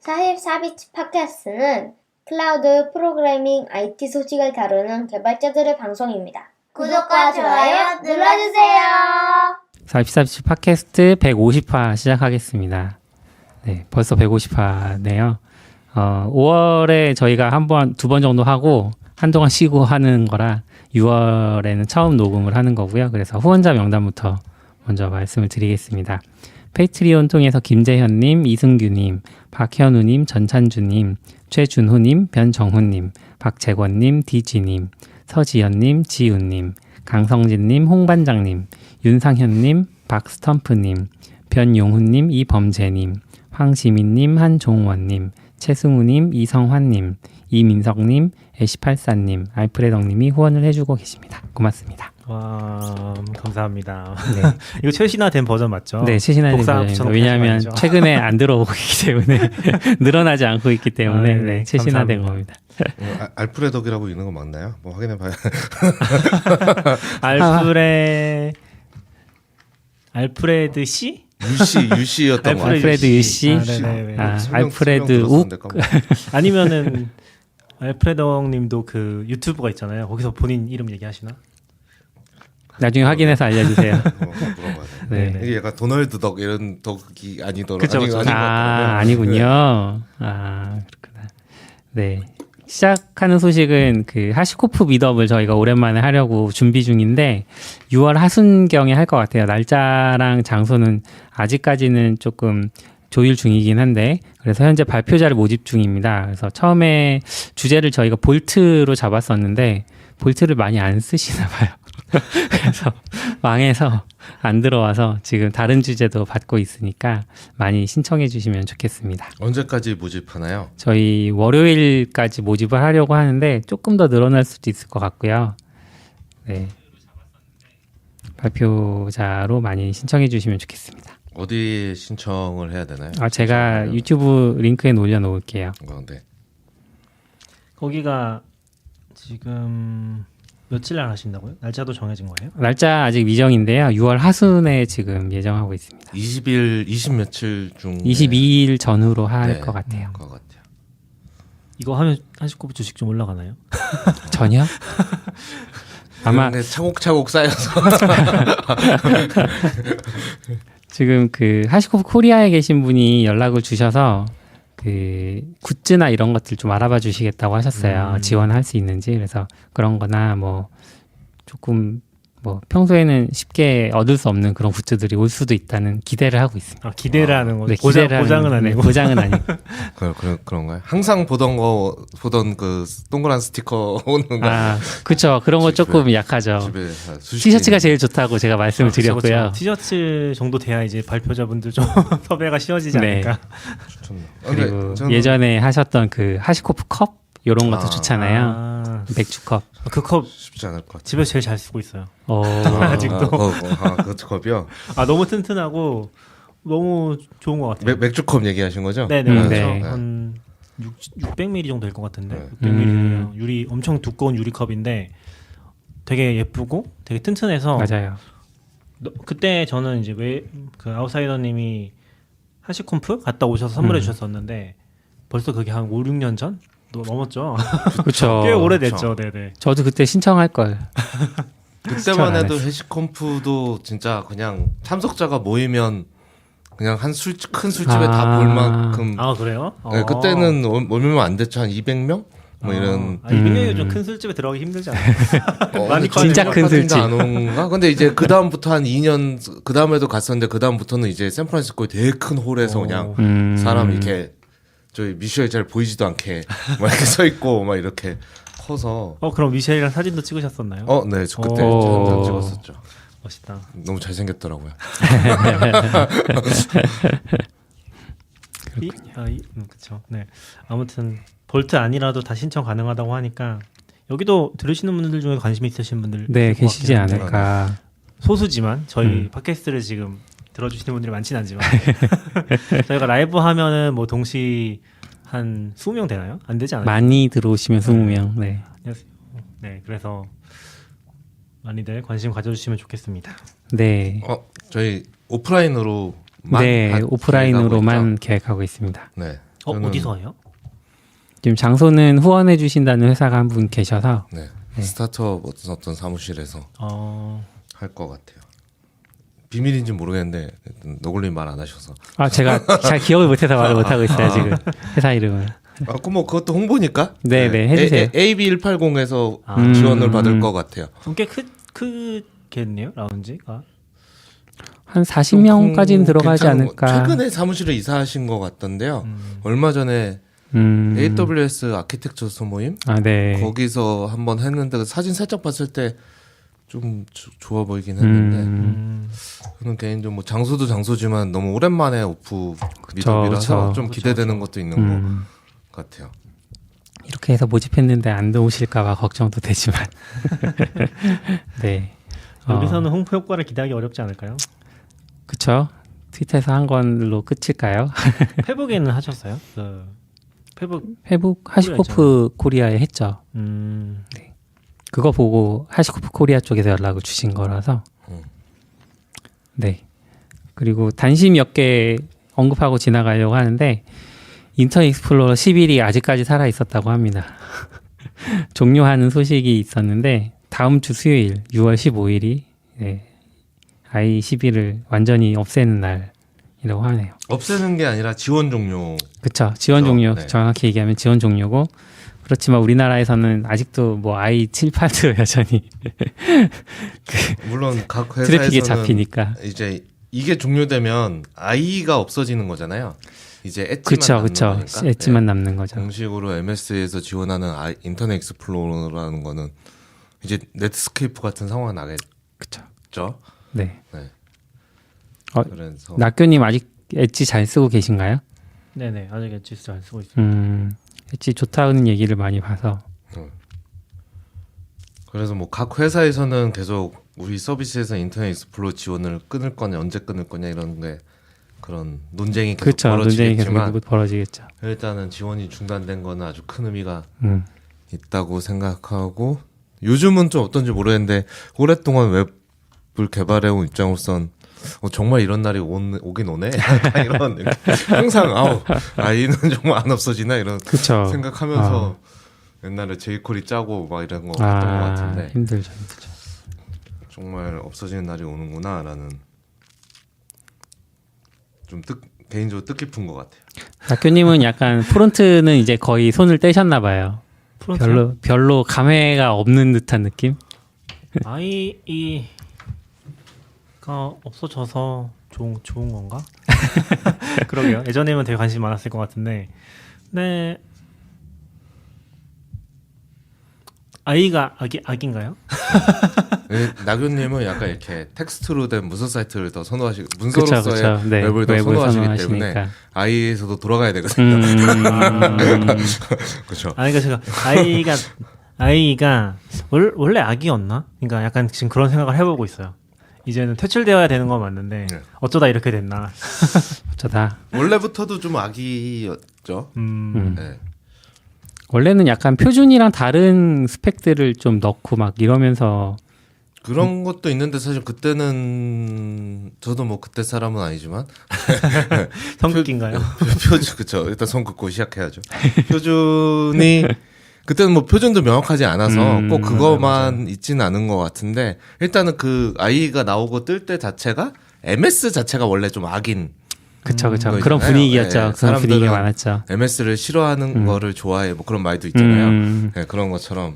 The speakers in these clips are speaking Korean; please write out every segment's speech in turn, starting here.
44비치 팟캐스트는 클라우드 프로그래밍 IT 소식을 다루는 개발자들의 방송입니다. 구독과 좋아요 눌러주세요. 44비치 팟캐스트 150화 시작하겠습니다. 네, 벌써 150화네요. 5월에 저희가 두 번 정도 하고 한동안 쉬고 하는 거라 6월에는 처음 녹음을 하는 거고요. 그래서 후원자 명단부터 먼저 말씀을 드리겠습니다. 페이트리온 통해서 김재현님, 이승규님, 박현우님, 전찬주님, 최준호님, 변정훈님, 박재권님, 디지님, 서지연님, 지훈님, 강성진님, 홍반장님, 윤상현님, 박스텀프님, 변용훈님, 이범재님, 황시민님, 한종원님, 최승우님, 이성환님, 이민석님, 애쉬팔사님, 알프레덕님이 후원을 해주고 계십니다. 고맙습니다. 와, 감사합니다. 네. 이거 최신화된 버전 맞죠? 네, 최신화된 버전입니다. 왜냐하면 최근에 안 들어오고 있기 때문에 늘어나지 않고 있기 때문에 네, 최신화된 겁니다. 알프레덕이라고 있는 거 맞나요? 뭐 확인해봐요. 알프레드 씨? 유씨였던 거. 알프레드 유씨. 알프레드 욱. 아니면은 알프레덕님도 그 유튜브가 있잖아요. 거기서 본인 이름 얘기하시나? 나중에 확인해서 알려주세요. 네. 이게 약간 도널드 덕 이런 덕이 아니더라고요. 그쵸. 아니군요. 그렇구나. 네. 시작하는 소식은 그 하시코프 미드업을 저희가 오랜만에 하려고 준비 중인데 6월 하순경에 할 것 같아요. 날짜랑 장소는 아직까지는 조금 조율 중이긴 한데 그래서 현재 발표자를 모집 중입니다. 그래서 처음에 주제를 저희가 볼트로 잡았었는데 볼트를 많이 안 쓰시나 봐요. 그래서 망해서 안 들어와서 지금 다른 주제도 받고 있으니까 많이 신청해 주시면 좋겠습니다. 언제까지 모집하나요? 저희 월요일까지 모집을 하려고 하는데 조금 더 늘어날 수도 있을 것 같고요. 네. 발표자로 많이 신청해 주시면 좋겠습니다. 어디에 신청을 해야 되나요? 제가 유튜브 링크에 올려놓을게요. 네. 거기가 지금 며칠 날 하신다고요? 날짜도 정해진 거예요? 날짜 아직 미정인데요. 6월 하순에 지금 예정하고 있습니다. 20 며칠 중 22일 전후로 할 것 같아요. 이거 하면 하시코프 주식 좀 올라가나요? 전혀? 아마 차곡차곡 쌓여서 지금 그 하시코프 코리아에 계신 분이 연락을 주셔서 그 굿즈나 이런 것들 좀 알아봐 주시겠다고 하셨어요. 지원할 수 있는지. 그래서 그런 거나 뭐 조금 뭐 평소에는 쉽게 얻을 수 없는 그런 굿즈들이 올 수도 있다는 기대를 하고 있습니다. 기대를 하는 거죠. 네, 보장은 아니고. 보장은 아니고. 그런가요? 항상 보던 그 동그란 스티커 오는 거. 그렇죠. 그런 거 조금 약하죠. 티셔츠가 제일 좋다고 제가 말씀을 드렸고요. 그렇죠. 티셔츠 정도 돼야 이제 발표자분들 좀 섭외가 쉬워지지 않을까. 그리고 예전에 하셨던 그 하시코프 컵 이런 것도 좋잖아요. 맥주컵. 그 컵 쉽지 않을 것 같아요. 집에서 제일 잘 쓰고 있어요. 아직도. 그 컵이요? 너무 튼튼하고 너무 좋은 것 같아요. 맥주컵 얘기하신 거죠? 네네. 네. 한 600ml 정도 될 것 같은데. 600ml 유리 엄청 두꺼운 유리컵인데 되게 예쁘고 되게 튼튼해서. 맞아요. 그때 저는 이제 그 아웃사이더님이 하시콤프 갔다 오셔서 선물해 주셨었는데 벌써 그게 한 5, 6년 전? 넘었죠. 그렇죠. 꽤 오래됐죠. 네네. 저도 그때 신청할 걸. 그때만 해도 해시컴프도 진짜 그냥 참석자가 모이면 그냥 큰 술집에 다 볼 만큼. 그래요? 네, 그때는 얼마면 안 됐죠. 한 200명? 뭐 이런. 200명이 좀 큰 술집에 들어가기 힘들지 않아요? 많이 진짜 큰 술집. 안 온가? 근데 이제 그 다음부터 한 2년 그 다음에도 갔었는데 그 다음부터는 이제 샌프란시스코에 되게 큰 홀에서 그냥 사람 이렇게 저희 미셸이 잘 보이지도 않게 막 이렇게 서 있고 막 이렇게 커서. 그럼 미셸이랑 사진도 찍으셨었나요? 네, 저 그때 한장 찍었었죠. 멋있다. 너무 잘생겼더라고요. 그렇죠. 네. 아무튼 볼트 아니라도 다 신청 가능하다고 하니까 여기도 들으시는 분들 중에 관심 있으신 분들 계시지 않을까. 소수지만 저희 팟캐스트를 지금 들어주시는 분들이 많지는 않지만 저희가 라이브 하면은 뭐 동시 한 20명 되나요? 안 되지 않아요? 많이 들어오시면 20명. 네. 안녕하세요. 네, 그래서 많이들 관심 가져주시면 좋겠습니다. 네. 저희 오프라인으로만 오프라인으로만 계획하고 있습니다. 네. 저는- 어디서 해요? 지금 장소는 후원해 주신다는 회사가 한 분 계셔서 네. 스타트업 어떤 사무실에서 어, 할 것 같아요. 비밀인지 모르겠는데 너굴님 말 안 하셔서. 제가 잘 기억을 못해서 말을 못하고 있어요 지금 회사 이름을. 뭐 그것도 홍보니까. 네, 해주세요. AB180에서 아. 지원을 받을 것 같아요. 꽤 크겠네요 라운지가. 한 40명까지는 들어가지 괜찮은 않을까. 최근에 사무실을 이사하신 것 같던데요. 얼마 전에 AWS 아키텍처 소모임 네. 거기서 한번 했는데 그 사진 살짝 봤을 때 좀 좋아 보이긴 했는데 저는 개인적으로 뭐 장소도 장소지만 너무 오랜만에 오프 미드업이라서 그쵸. 좀 기대되는 것도 있는 것 같아요. 이렇게 해서 모집했는데 안 들어오실까봐 걱정도 되지만. 네. 여기서는 홍보 효과를 기대하기 어렵지 않을까요? 그쵸. 트위터에서 한 걸로 끝일까요? 페북에는 하셨어요? 그 페북. 페북 하시코프 코리아에 했죠. 그거 보고 하시코프 코리아 쪽에서 연락을 주신 거라서. 네. 그리고 단시 몇 개 언급하고 지나가려고 하는데 인터넷 익스플로러 11이 아직까지 살아 있었다고 합니다. 종료하는 소식이 있었는데 다음 주 수요일 6월 15일이 네, i11을 완전히 없애는 날이라고 하네요. 없애는 게 아니라 지원 종료. 그렇죠. 지원 그렇죠. 종료. 네. 정확히 얘기하면 지원 종료고 그렇지만 우리나라에서는 아직도 뭐 i78도 여전히 물론 각 트래픽에 회사에서는 잡히니까. 이제 이게 종료되면 i가 없어지는 거잖아요. 이제 엣지만 그렇죠. 남는 그렇죠. 거니까. 엣지만 예. 남는 거죠. 정식으로 MS에서 지원하는 인터넷 익스플로러라는 거는 이제 넷스케이프 같은 상황이 나겠죠. 그렇죠. 네. 네. 그래서 낙교님 아직 엣지 잘 쓰고 계신가요? 네네 아직 엣지 잘 쓰고 있어요. 엣지 좋다는 얘기를 많이 봐서. 그래서 뭐 각 회사에서는 계속 우리 서비스에서 인터넷 익스플로러 지원을 끊을 거냐 언제 끊을 거냐 이런 게 그런 논쟁이 계속 그렇죠. 논쟁이 계속 벌어지겠지만 벌어지겠죠. 일단은 지원이 중단된 거는 아주 큰 의미가 음. 있다고 생각하고 요즘은 좀 어떤지 모르겠는데 오랫동안 웹을 개발해온 입장으로선 정말 이런 날이 오긴 오네 약간 이런 느낌. 항상 아이는 정말 안 없어지나 이런 그쵸. 생각하면서 옛날에 제이콜이 짜고 막 이런 거 했던 것 같은데 힘들죠. 정말 없어지는 날이 오는구나라는 좀 개인적으로 뜻깊은 것 같아요. 낙교님은 약간 프론트는 이제 거의 손을 떼셨나 봐요. 프론트요? 별로 감회가 없는 듯한 느낌? i가 없어져서 좋은 건가? 그러게요. 예전에는 되게 관심이 많았을 것 같은데, 네. i가 악인가요? 낙윤님은 약간 이렇게 텍스트로 된 문서 사이트를 더 선호하시고 문서로서의 그쵸. 네, 웹을 더 웹을 선호하시기 선호하시니까. 때문에 i에서도 돌아가야 되거든요. 그렇죠. 그러니까 제가 i가 원래 악이었나? 그러니까 약간 지금 그런 생각을 해보고 있어요. 이제는 퇴출되어야 되는 건 맞는데 네. 어쩌다 이렇게 됐나? 어쩌다. 원래부터도 좀 악이었죠. 네. 원래는 약간 표준이랑 다른 스펙들을 좀 넣고 막 이러면서 그런 것도 있는데 사실 그때는 저도 뭐 그때 사람은 아니지만 성격인가요? 표준 그쵸. 일단 손 긋고 시작해야죠. 표준이 그때는 뭐 표준도 명확하지 않아서 꼭 그거만 있지는 않은 것 같은데 일단은 그 아이가 나오고 뜰 때 자체가 MS 자체가 원래 좀 악인. 그쵸. 거 그런 있잖아요. 분위기였죠. 네, 그런 분위기가 사람들은 많았죠. MS를 싫어하는 거를 좋아해 뭐 그런 말도 있잖아요. 네, 그런 것처럼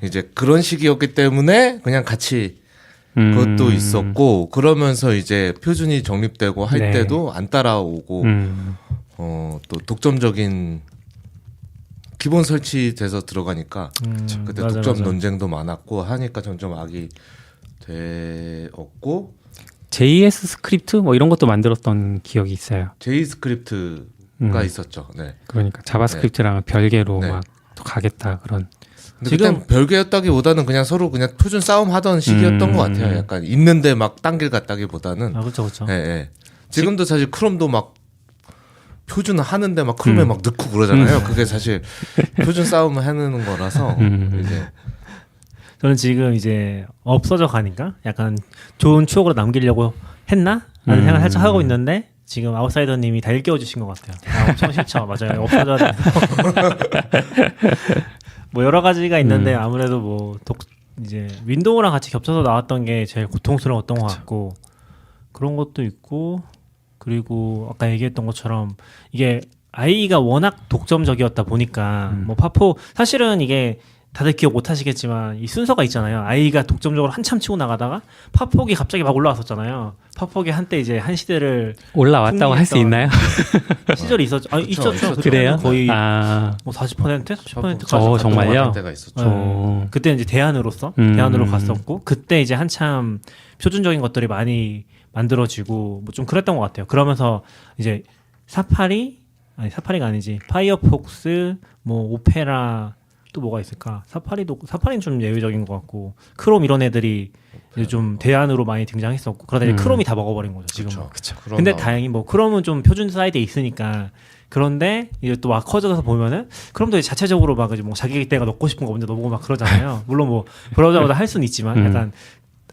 이제 그런 시기였기 때문에 그냥 같이 그것도 있었고 그러면서 이제 표준이 정립되고 할 네. 때도 안 따라오고 또 독점적인 기본 설치돼서 들어가니까 그때 맞아, 독점 맞아. 논쟁도 많았고 하니까 점점 악이 되었고 JS 스크립트 뭐 이런 것도 만들었던 기억이 있어요. 제이스크립트가 있었죠. 네. 그러니까 자바스크립트랑 별개로 네. 막 또 가겠다 그런. 근데 그땐 별개였다기보다는 그냥 서로 그냥 표준 싸움 하던 시기였던 것 같아요. 약간 있는데 막 딴 길 갔다기보다는. 아 그렇죠, 그렇죠. 예, 예. 지금도 사실 크롬도 막 표준 하는데 막 크롬에 막 넣고 그러잖아요. 그게 사실 표준 싸움을 해내는 거라서 이제 저는 지금 이제 없어져 가니까 약간 좋은 추억으로 남기려고 했나? 라는 생각을 살짝 하고 있는데 지금 아웃사이더님이 다 일깨워주신 것 같아요. 아, 엄청 싫죠. 맞아요. 없어져야 돼. 뭐 여러 가지가 있는데 아무래도 뭐 이제 윈도우랑 같이 겹쳐서 나왔던 게 제일 고통스러웠던 것 같고 그런 것도 있고 그리고 아까 얘기했던 것처럼 이게 아이가 워낙 독점적이었다 보니까 뭐 파포 사실은 이게 다들 기억 못 하시겠지만 이 순서가 있잖아요. 아이가 독점적으로 한참 치고 나가다가 팝폭이 갑자기 막 올라왔었잖아요. 팝폭이 한때 이제 한 시대를 올라왔다고 할 수 있나요? 시절이 있었죠. 아니 그쵸, 있었죠. 그래요? 거의 아, 뭐 40%, 30%까지 정말요? 때가 있었죠. 어. 그때 이제 대안으로 갔었고 그때 이제 한참 표준적인 것들이 많이 만들어지고 뭐 좀 그랬던 것 같아요. 그러면서 이제 사파리가 아니지 파이어폭스 뭐 오페라 또 뭐가 있을까? 사파리는 좀 예외적인 것 같고 크롬 이런 애들이 이제 좀 대안으로 많이 등장했었고 그러다 이제 크롬이 다 먹어버린 거죠 지금. 그쵸. 근데 다행히 뭐 크롬은 좀 표준 사이드에 있으니까 그런데 이제 또 막 커져서 보면은 크롬도 이제 자체적으로 막 이제 뭐 자기 때가 넣고 싶은 거 먼저 넣어보고 막 그러잖아요. 물론 뭐 브라우저마다 할 수는 있지만 약간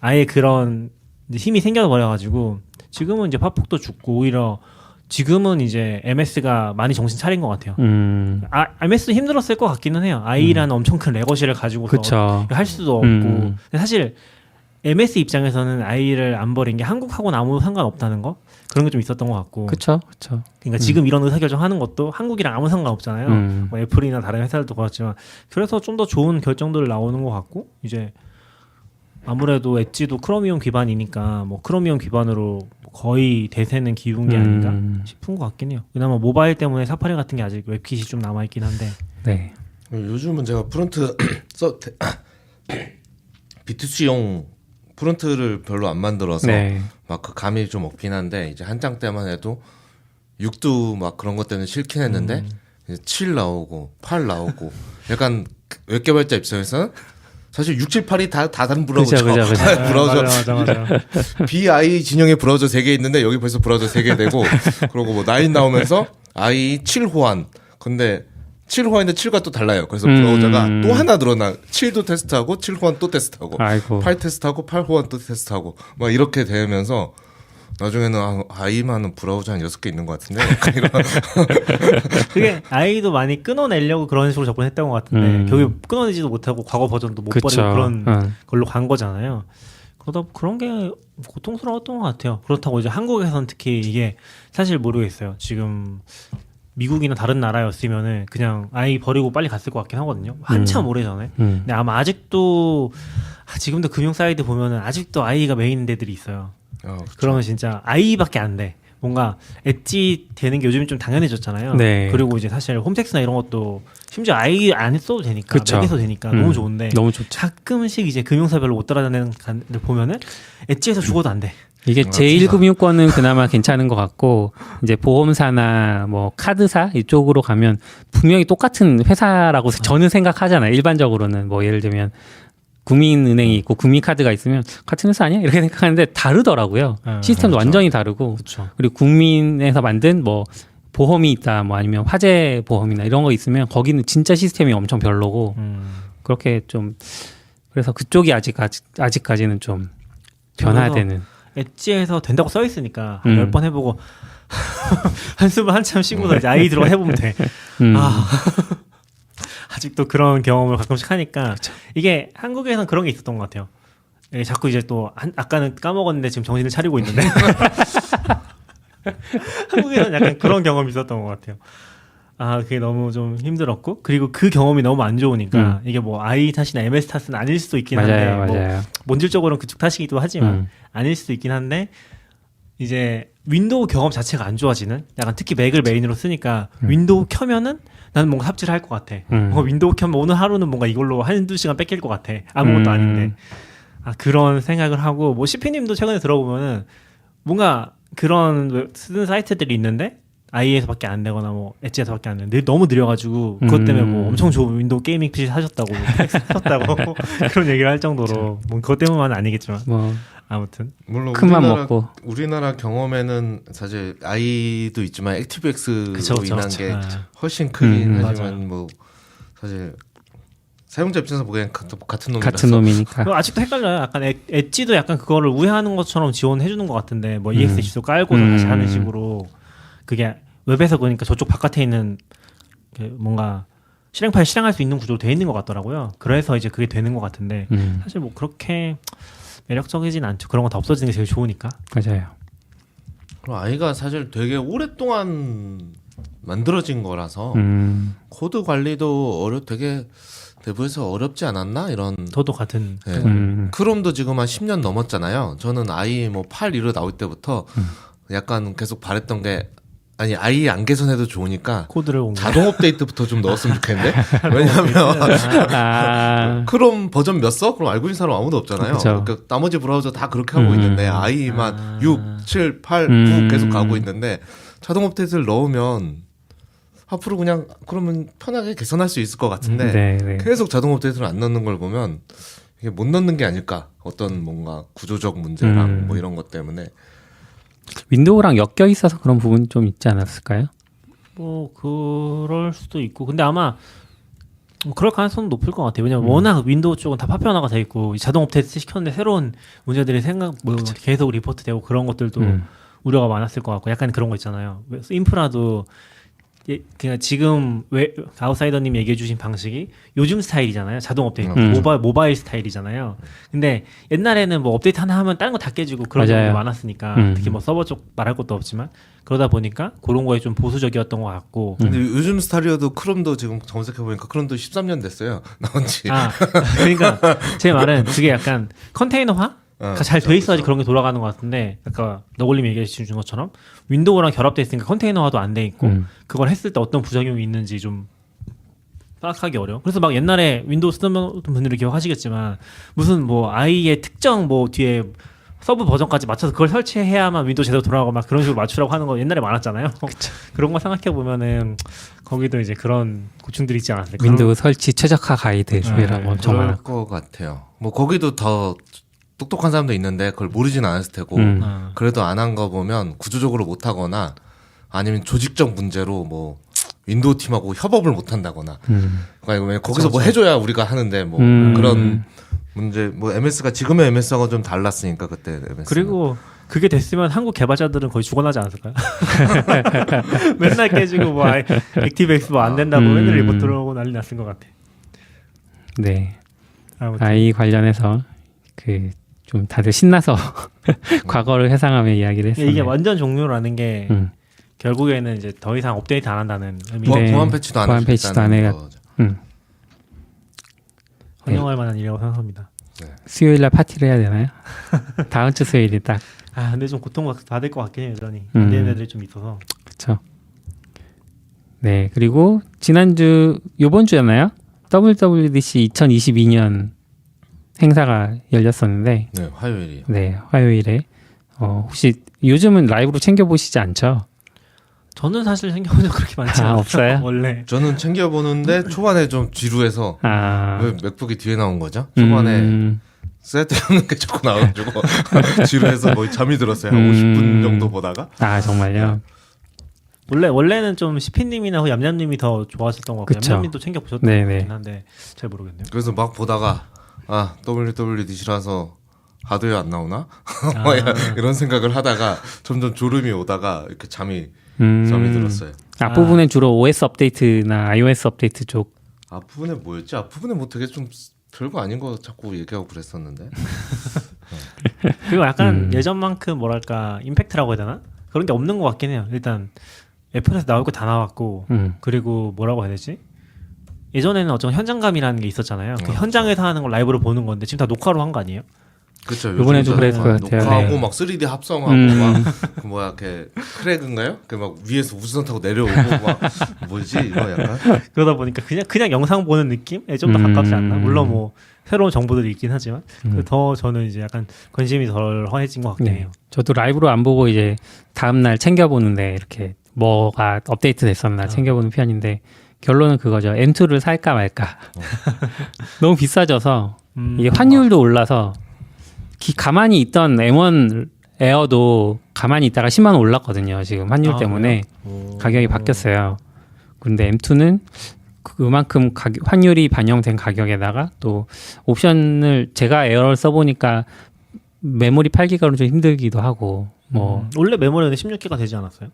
아예 그런 이제 힘이 생겨버려가지고 지금은 이제 팝폭도 죽고 오히려 지금은 이제 MS가 많이 정신 차린 것 같아요. MS도 힘들었을 것 같기는 해요. I라는 엄청 큰 레거시를 가지고서 그쵸. 할 수도 없고. 근데 사실 MS 입장에서는 I를 안 버린 게 한국하고는 아무 상관없다는 거 그런 게 좀 있었던 것 같고. 그쵸. 그러니까 지금 이런 의사결정하는 것도 한국이랑 아무 상관없잖아요. 뭐 애플이나 다른 회사들도 그렇지만 그래서 좀 더 좋은 결정들 나오는 것 같고 이제 아무래도 엣지도 크로미움 기반이니까 뭐 크로미움 기반으로 거의 대세는 기운 게 아닌가 싶은 것 같긴 해요. 그나마 모바일 때문에 사파리 같은 게 아직 웹킷이 좀 남아있긴 한데. 네. 요즘은 제가 프론트 B2C용 프론트를 별로 안 만들어서 네. 막 그 감이 좀 없긴 한데 이제 한 장 때만 해도 6도 막 그런 것 때문에 싫긴 했는데 이제 7 나오고 8 나오고 약간 웹개발자 입장에서는 사실 6, 7, 8이 다 다른 브라우저죠. 그죠. 브라우저 맞아. BI 진영의 브라우저 3개 있는데 여기 벌써 브라우저 3개 되고 그리고 뭐 9 나오면서 I 7 호환. 근데 7 호환인데 7과 또 달라요. 그래서 브라우저가 또 하나 늘어나 7도 테스트하고 7 호환 또 테스트하고 아이고. 8 테스트하고 8 호환 또 테스트하고 막 이렇게 되면서 나중에는 I만은 브라우저 한 6개 있는 것 같은데 약간 이런 그게 아이도 많이 끊어내려고 그런 식으로 접근했던 것 같은데 결국 끊어내지도 못하고 과거 버전도 못 그쵸. 버리고 그런 걸로 간 거잖아요. 그러다 그런 게 고통스러웠던 것 같아요. 그렇다고 이제 한국에서는 특히 이게 사실 모르겠어요. 지금 미국이나 다른 나라였으면은 그냥 아이 버리고 빨리 갔을 것 같긴 하거든요. 한참 오래전에. 근데 아마 아직도 지금도 금융 사이트 보면은 아직도 아이가 메인 데들이 있어요. 그러면 진짜 아이밖에 안 돼. 뭔가 엣지 되는 게 요즘 좀 당연해졌잖아요. 네. 그리고 이제 사실 홈택스나 이런 것도 심지어 아이 안 써도 되니까 그쵸. 맥에서 되니까 너무 좋은데 너무 좋죠. 가끔씩 이제 금융사별로 못 따라다니는 간들 보면은 엣지에서 죽어도 안 돼. 이게 제1금융권은 그나마 괜찮은 것 같고 이제 보험사나 뭐 카드사 이쪽으로 가면 분명히 똑같은 회사라고 저는 생각하잖아요. 일반적으로는 뭐 예를 들면 국민은행이 있고 국민카드가 있으면 같은 회사 아니야? 이렇게 생각하는데 다르더라고요. 시스템도 그렇죠. 완전히 다르고 그렇죠. 그리고 국민에서 만든 뭐 보험이 있다 뭐 아니면 화재 보험이나 이런 거 있으면 거기는 진짜 시스템이 엄청 별로고 그렇게 좀 그래서 그쪽이 아직까지는 좀 변화되는 엣지에서 된다고 써 있으니까 한 10번 해보고 한숨을 한참 쉬고서 이제 아이 들어가 해보면 돼. 아직도 그런 경험을 가끔씩 하니까 이게 한국에서는 그런 게 있었던 것 같아요. 예, 자꾸 이제 또 아까는 까먹었는데 지금 정신을 차리고 있는데 한국에서는 약간 그런 경험이 있었던 것 같아요. 그게 너무 좀 힘들었고 그리고 그 경험이 너무 안 좋으니까 이게 뭐 아이 탓이나 MS 탓은 아닐 수도 있긴 한데 맞아요. 뭐 본질적으로는 그쪽 탓이기도 하지만 아닐 수도 있긴 한데 이제 윈도우 경험 자체가 안 좋아지는 약간 특히 맥을 메인으로 쓰니까 윈도우 켜면은 나는 뭔가 삽질을 할 것 같아. 뭔가 윈도우 켜면 오늘 하루는 뭔가 이걸로 한두 시간 뺏길 것 같아. 아무것도 아닌데. 그런 생각을 하고 뭐 CP님도 최근에 들어보면은 뭔가 그런 쓰는 사이트들이 있는데 IE에서밖에 안 되거나 뭐 엣지에서밖에 안 되는데 너무 느려가지고 그것 때문에 뭐 엄청 좋은 윈도우 게이밍 PC 사셨다고 사셨다고 그런 얘기를 할 정도로 뭐 그것 때문만은 아니겠지만 뭐 아무튼 물론 큰맘 먹고 우리나라 경험에는 사실 I도 있지만 액티브엑스로 인한 게 훨씬 크긴 하지만 뭐 사실 사용자 입장에서 보기엔 같은 놈이라서. 같은 놈이니까. 그거 아직도 헷갈려요. 약간 엣지도 약간 그거를 우회하는 것처럼 지원해주는 것 같은데 뭐 EX 지수 깔고서 다시 하는 식으로 그게 웹에서 보니까 저쪽 바깥에 있는 그 뭔가 실행파일 실행할 수 있는 구조로 되어 있는 것 같더라고요. 그래서 이제 그게 되는 것 같은데 사실 뭐 그렇게 매력적이진 않죠. 그런 거 다 없어지는 게 제일 좋으니까. 맞아요. 그럼 아이가 사실 되게 오랫동안 만들어진 거라서 코드 관리도 되게 내부에서 어렵지 않았나 이런. 저도 같은. 네. 크롬도 지금 한 10년 넘었잖아요. 저는 아이 뭐 8 이르 나올 때부터 약간 계속 바랬던 게 아니 아이 안 개선해도 좋으니까 코드를 옮겨. 자동 업데이트부터 좀 넣었으면 좋겠는데. 왜냐하면 크롬 버전 몇 써? 그럼 알고 있는 사람 아무도 없잖아요. 그러니까 나머지 브라우저 다 그렇게 하고 있는데 아이만 6, 7, 8, 9 계속 가고 있는데 자동 업데이트를 넣으면 앞으로 그냥 그러면 편하게 개선할 수 있을 것 같은데 네. 계속 자동 업데이트를 안 넣는 걸 보면 이게 못 넣는 게 아닐까. 어떤 뭔가 구조적 문제랑 뭐 이런 것 때문에. 윈도우랑 엮여 있어서 그런 부분이 좀 있지 않았을까요? 뭐 그럴 수도 있고 근데 아마 그럴 가능성은 높을 것 같아요. 왜냐면 워낙 윈도우 쪽은 다 파편화가 돼 있고 자동 업데이트 시켰는데 새로운 문제들이 계속 리포트되고 그런 것들도 우려가 많았을 것 같고 약간 그런 거 있잖아요. 인프라도 그냥 지금 아웃사이더님 얘기해주신 방식이 요즘 스타일이잖아요. 자동 업데이트 모바일 스타일이잖아요. 근데 옛날에는 뭐 업데이트 하나 하면 다른 거 다 깨지고 그런 경우가 많았으니까 특히 뭐 서버 쪽 말할 것도 없지만 그러다 보니까 그런 거에 좀 보수적이었던 것 같고. 근데 요즘 스타일이어도 크롬도 지금 검색해 보니까 크롬도 13년 됐어요. 나온지. 그러니까 제 말은 그게 약간 컨테이너화? 잘 돼 있어야지 그런 게 돌아가는 것 같은데 아까 너굴님이 얘기해 주신 것처럼 윈도우랑 결합돼 있으니까 컨테이너화도 안 돼 있고 그걸 했을 때 어떤 부작용이 있는지 좀 파악하기 어려워. 그래서 막 옛날에 윈도우 쓰던 분들이 기억하시겠지만 무슨 뭐 아이의 특정 뭐 뒤에 서브 버전까지 맞춰서 그걸 설치해야만 윈도우 제대로 돌아가고 막 그런 식으로 맞추라고 하는 거 옛날에 많았잖아요. 그런 거 생각해 보면은 거기도 이제 그런 고충들이 있지 않았을까. 윈도우 설치 최적화 가이드라고 엄청 많을 것 같아요. 뭐 거기도 더 똑똑한 사람도 있는데 그걸 모르진 않았을 테고 그래도 안 한 거 보면 구조적으로 못 하거나 아니면 조직적 문제로 뭐 윈도우 팀하고 협업을 못 한다거나 그러니까 거기서 뭐 해줘야 우리가 하는데 뭐 그런 문제 뭐 MS가 지금의 MS하고 좀 달랐으니까 그때 MS 그리고 그게 됐으면 한국 개발자들은 거의 죽어나지 않았을까요? 맨날 깨지고 뭐 액티브엑스 뭐 안 된다고 맨날 리포트 들어오고 난리 났을 것 같아. 네. 아무튼. 아이 관련해서 좀 다들 신나서 과거를 회상하며 이야기를 했어요. 이게 완전 종료라는 게 결국에는 이제 더 이상 업데이트 안 한다는 의미. 보안 패치도 안 해요. 환영할 만한 일이라고 생각합니다. 네. 수요일날 파티를 해야 되나요? 다음 주 수요일이 딱. 근데 좀 고통받을 것 같긴 해요. 여전히 안 되는 애들이 좀 있어서. 그렇죠. 네, 그리고 요번 주였나요? WWDC 2022년 행사가 열렸었는데. 네, 화요일이요. 네, 화요일에. 혹시 요즘은 라이브로 챙겨보시지 않죠? 저는 사실 챙겨본 적 그렇게 많지 않아요. 없어요? 원래. 저는 챙겨보는데 초반에 좀 지루해서 왜 맥북이 뒤에 나온 거죠? 초반에 세트 하는 게 자꾸 나와가지고 지루해서 거의 잠이 들었어요. 한 50분 정도 보다가. 아 정말요? 원래는 좀 시피님이나 얌얌님이 더 좋아하셨던 것 같아요. 얌얌님도 챙겨보셨던 것 같긴 한데 잘 모르겠네요. 그래서 막 보다가 WWDC라서 하드웨어 안 나오나? 이런 생각을 하다가 점점 졸음이 오다가 이렇게 잠이 들었어요. 앞부분엔 주로 OS 업데이트나 iOS 업데이트 쪽. 앞부분에 뭐였지? 앞부분에 뭐 되게 좀 별거 아닌 거 자꾸 얘기하고 그랬었는데. 그리고 약간 예전만큼 뭐랄까 임팩트라고 해야 되나? 그런 게 없는 것 같긴 해요. 일단 애플에서 나올 거 다 나왔고 그리고 뭐라고 해야 되지? 예전에는 어떤 현장감이라는 게 있었잖아요. 그 현장에서 하는 걸 라이브로 보는 건데 지금 다 녹화로 한 거 아니에요? 그렇죠. 이번에도 그랬을 것 같아요. 녹화하고 네. 막 3D 합성하고 막 이렇게 크랙인가요? 막 위에서 우주선 타고 내려오고 막 뭐지 이거 약간 그러다 보니까 그냥 영상 보는 느낌에 좀 더 가깝지 않나? 물론 뭐 새로운 정보들이 있긴 하지만 더 저는 이제 약간 관심이 덜 허해진 것 같긴 해요. 저도 라이브로 안 보고 이제 다음 날 챙겨보는데 이렇게 뭐가 업데이트 됐었나 챙겨보는 편인데 결론은 그거죠. M2를 살까 말까. 너무 비싸져서 이게 환율도 올라서 가만히 있던 M1 에어도 가만히 있다가 10만 원 올랐거든요. 지금 환율 때문에 가격이 바뀌었어요. 근데 M2는 그만큼 환율이 반영된 가격에다가 또 옵션을 제가 에어를 써보니까 메모리 8기가로 좀 힘들기도 하고 뭐 원래 메모리는 16기가 되지 않았어요?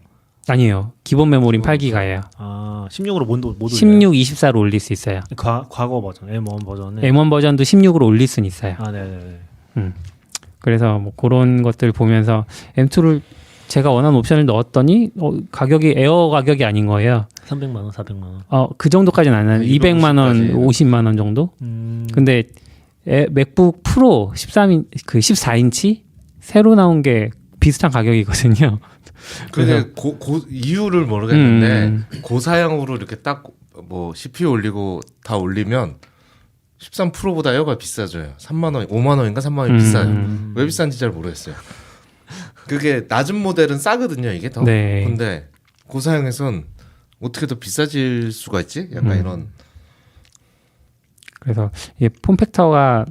아니에요. 기본 메모리는 8기가예요. 아 16으로 못 올려요? 16, 24로 올릴 수 있어요. 과거 버전 M1 버전은 M1 버전도 16으로 올릴 수는 있어요. 아 네네네. 그래서 뭐 그런 것들 보면서 M2를 제가 원하는 옵션을 넣었더니 가격이 에어 가격이 아닌 거예요. 300만 원, 400만 원. 그 정도까지는 안 하는 200만 원, 50만 원 정도. 근데 맥북 프로 14인치 새로 나온 게 비슷한 가격이거든요. 근데 이유를 모르겠는데 고사양으로 이렇게 딱 뭐 CPU 올리고 다 올리면 13 프로보다 에어가 비싸져요. 3만 원, 5만 원인가 3만 원이 비싸요. 왜 비싼지 잘 모르겠어요. 그게 낮은 모델은 싸거든요, 이게 더. 네. 근데 고사양에선 어떻게 더 비싸질 수가 있지? 약간 이런. 그래서 이 폼팩터가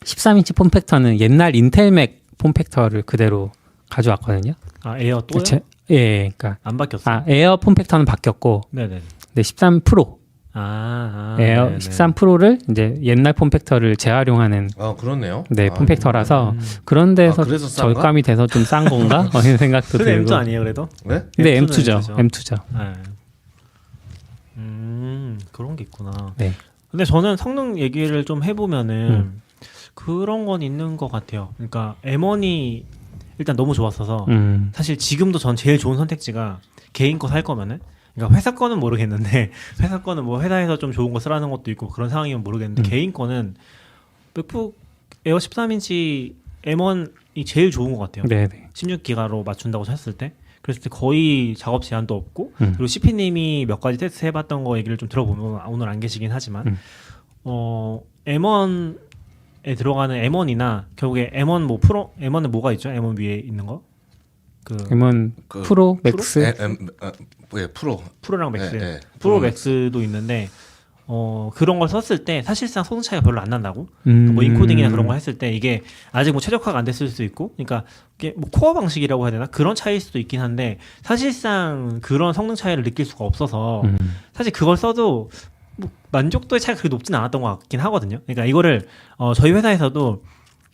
13인치 폼팩터는 옛날 인텔 맥 폼팩터를 그대로 가져왔거든요. 아 에어 또요? 그러니까 안 바뀌었어요. 에어 폼팩터는 바뀌었고, 네네. 근데 13 프로 에어 네네. 13 프로를 이제 옛날 폼팩터를 재활용하는 그렇네요. 폼팩터라서 그런 데서 그래서 싼가? 절감이 돼서 좀 싼 건가? 이런 생각도 근데 들고. M2 아니에요 그래도? 네? 근데 M2죠. M2죠. 네. 그런 게 있구나. 네. 근데 저는 성능 얘기를 좀 해보면은 그런 건 있는 것 같아요. 그러니까 M1이 일단 너무 좋았어서 사실 지금도 전 제일 좋은 선택지가 개인 거 살 거면은, 그러니까 회사 거는 모르겠는데 회사 거는 뭐 회사에서 좀 좋은 거 쓰라는 것도 있고 그런 상황이면 모르겠는데 개인 거는 맥북 에어 13인치 M1이 제일 좋은 것 같아요. 네네. 16기가로 맞춘다고 했을 때. 그랬을 때 거의 작업 제한도 없고, 그리고 CP님이 몇 가지 테스트 해봤던 거 얘기를 좀 들어보면 오늘 안 계시긴 하지만 M1에 들어가는 M1이나 결국에 M1 뭐 프로, M1에 뭐가 있죠? M1 위에 있는 거? M1 프로, 맥스, 프로. 프로랑 맥스. 네. 프로 맥스도 있는데 그런 걸 썼을 때 사실상 성능 차이가 별로 안 난다고. 뭐 인코딩이나 그런 걸 했을 때 이게 아직 뭐 최적화가 안 됐을 수도 있고, 그러니까 이게 뭐 코어 방식이라고 해야 되나, 그런 차이일 수도 있긴 한데 사실상 그런 성능 차이를 느낄 수가 없어서 사실 그걸 써도 뭐 만족도의 차이가 그렇게 높진 않았던 것 같긴 하거든요. 그러니까 이거를 저희 회사에서도